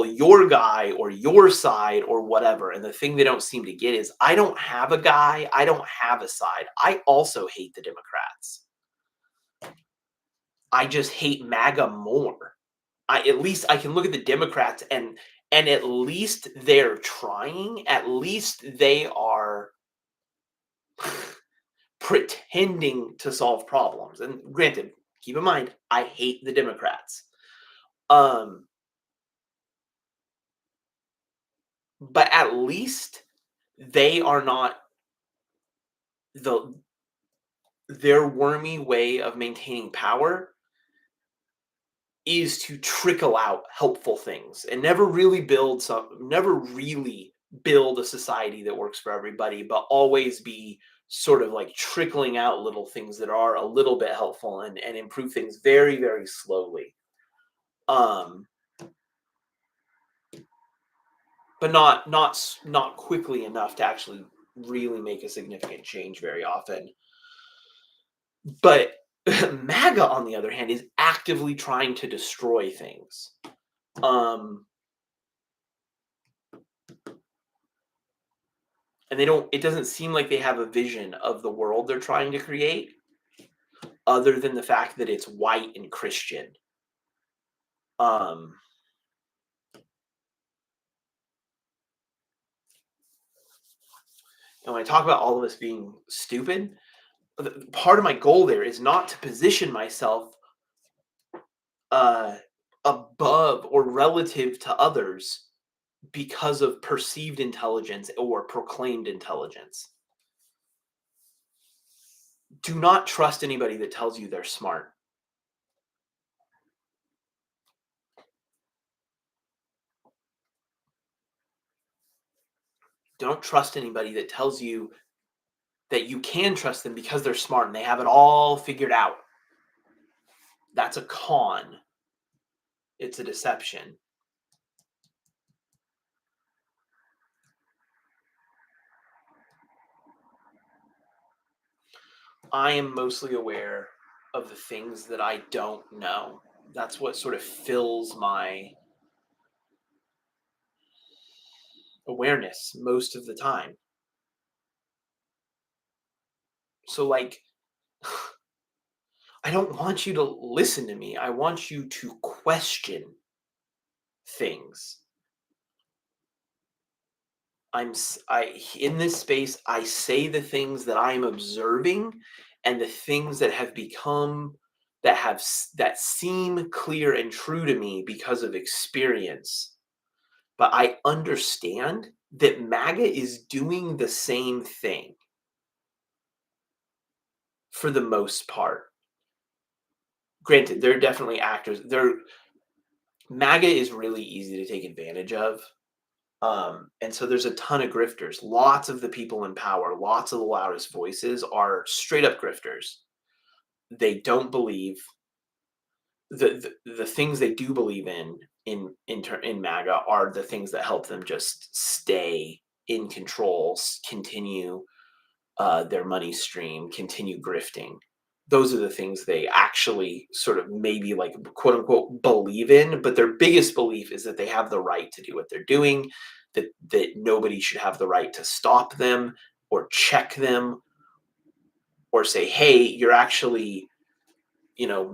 your guy or your side or whatever. And the thing they don't seem to get is, I don't have a guy, I don't have a side. I also hate the Democrats. I just hate MAGA more. At least I can look at the Democrats, and at least they're trying. At least they are pretending to solve problems. And granted, keep in mind, I hate the Democrats. Um, but at least they are not the their wormy way of maintaining power is to trickle out helpful things and never really build a society that works for everybody, but always be sort of like trickling out little things that are a little bit helpful and improve things very, very slowly. Um, but not quickly enough to actually really make a significant change very often. But MAGA, on the other hand, is actively trying to destroy things. Um, and it doesn't seem like they have a vision of the world they're trying to create, other than the fact that it's white and Christian. Um, and when I talk about all of this being stupid, part of my goal there is not to position myself uh, above or relative to others because of perceived intelligence or proclaimed intelligence. Do not trust anybody that tells you they're smart. Don't trust anybody that tells you that you can trust them because they're smart and they have it all figured out. That's a con. It's a deception. I am mostly aware of the things that I don't know. That's what sort of fills my awareness most of the time. So, like, I don't want you to listen to me. I want you to question things. In this space, I say the things that I'm observing and the things that have become that seem clear and true to me because of experience. But I understand that MAGA is doing the same thing for the most part. Granted, they're definitely actors. MAGA is really easy to take advantage of. And so there's a ton of grifters. Lots of the people in power, lots of the loudest voices are straight up grifters. They don't believe the things they do believe in MAGA are the things that help them just stay in control, continue their money stream, continue grifting. Those are the things they actually sort of maybe like quote unquote believe in, but their biggest belief is that they have the right to do what they're doing, that nobody should have the right to stop them or check them or say, hey, you're actually,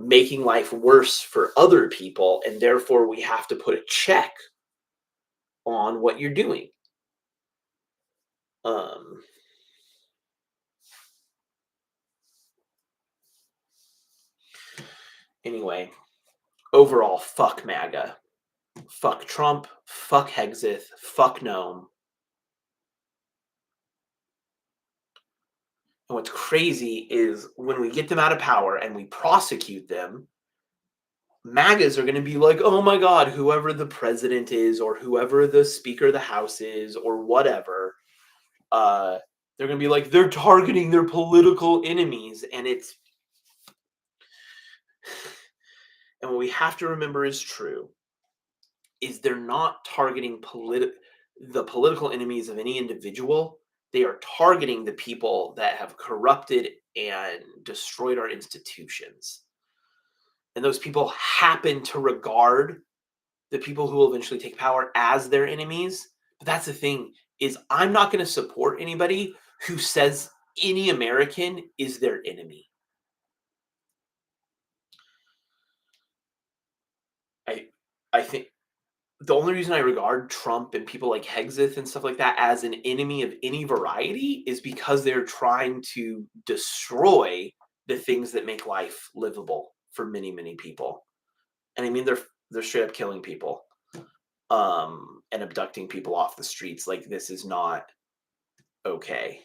making life worse for other people, and therefore we have to put a check on what you're doing. Um, anyway, overall, fuck MAGA. Fuck Trump, fuck Hexith, fuck Gnome. And what's crazy is when we get them out of power and we prosecute them, MAGAs are going to be like, oh my God, whoever the president is, or whoever the Speaker of the House is, or whatever, they're going to be like, they're targeting their political enemies. And what we have to remember is true is they're not targeting the political enemies of any individual. They are targeting the people that have corrupted and destroyed our institutions. And those people happen to regard the people who will eventually take power as their enemies. But that's the thing is I'm not going to support anybody who says any American is their enemy. I think the only reason I regard Trump and people like Hexith and stuff like that as an enemy of any variety is because they're trying to destroy the things that make life livable for many, many people. And I mean, they're straight up killing people, and abducting people off the streets. Like, this is not okay.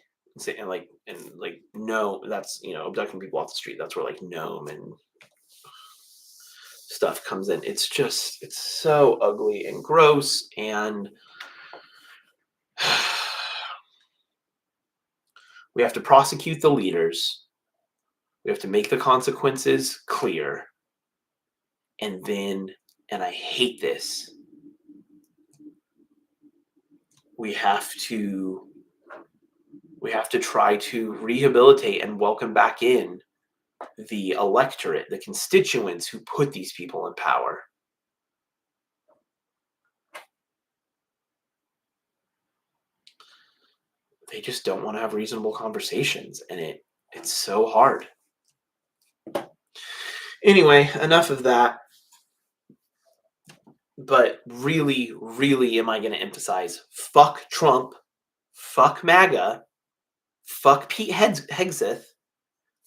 And no, that's abducting people off the street. That's where like Gnome and stuff comes in. It's so ugly and gross, and we have to prosecute the leaders. We have to make the consequences clear. And then, and I hate this, we have to try to rehabilitate and welcome back in the electorate, the constituents who put these people in power. They just don't want to have reasonable conversations, and it's so hard. Anyway, enough of that. But really, really am I going to emphasize, fuck Trump, fuck MAGA, fuck Pete Hegseth,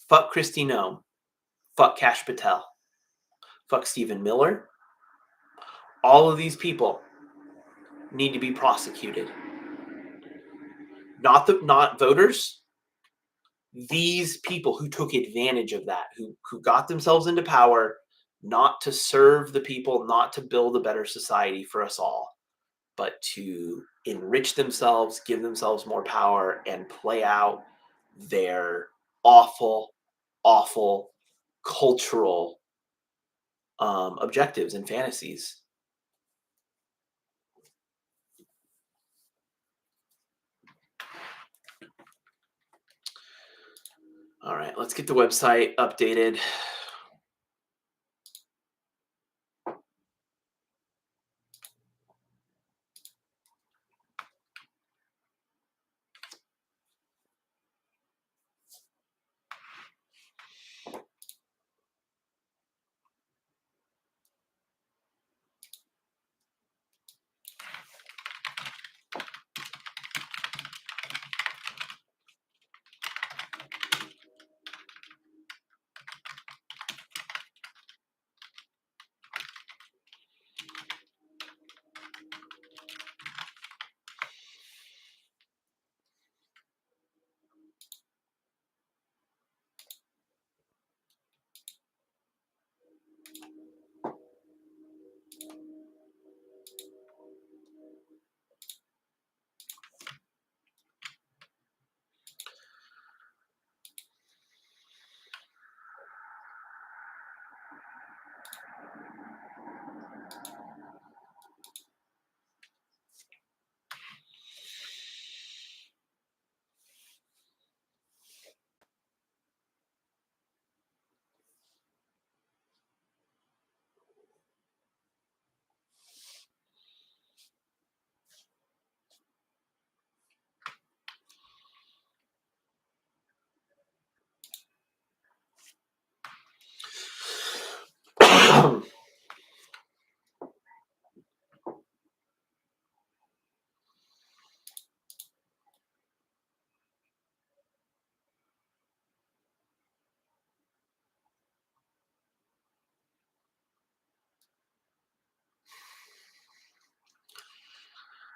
fuck Kristi Noem, fuck Kash Patel, fuck Stephen Miller. All of these people need to be prosecuted. Not voters. These people who took advantage of that, who got themselves into power, not to serve the people, not to build a better society for us all, but to enrich themselves, give themselves more power, and play out their awful, awful cultural objectives and fantasies. All right, let's get the website updated.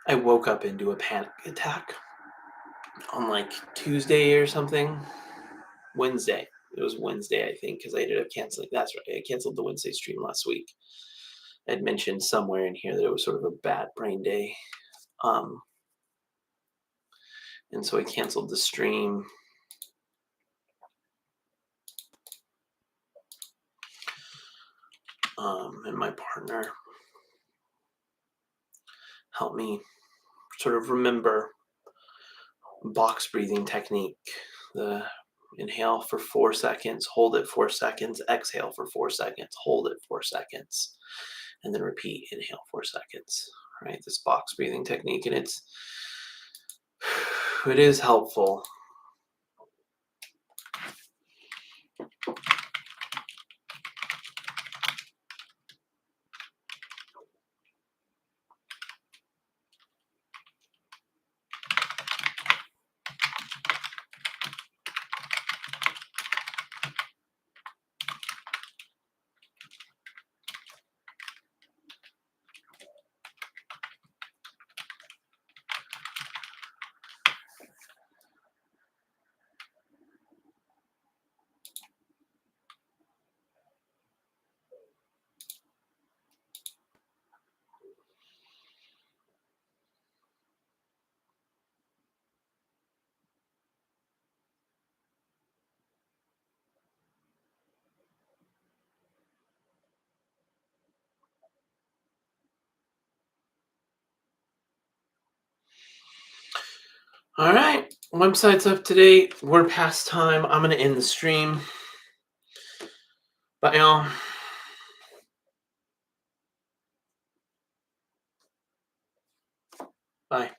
I woke up into a panic attack on like Tuesday or something. Wednesday. It was Wednesday, I think, because I ended up canceling. That's right. I canceled the Wednesday stream last week. I'd mentioned somewhere in here that it was sort of a bad brain day. And so I canceled the stream. And my partner helped me sort of remember box breathing technique. The inhale for 4 seconds, hold it 4 seconds, exhale for 4 seconds, hold it 4 seconds, and then repeat, inhale 4 seconds, right? This box breathing technique, and it is helpful. All right. Website's up to date. We're past time. I'm going to end the stream. Bye, y'all. Bye.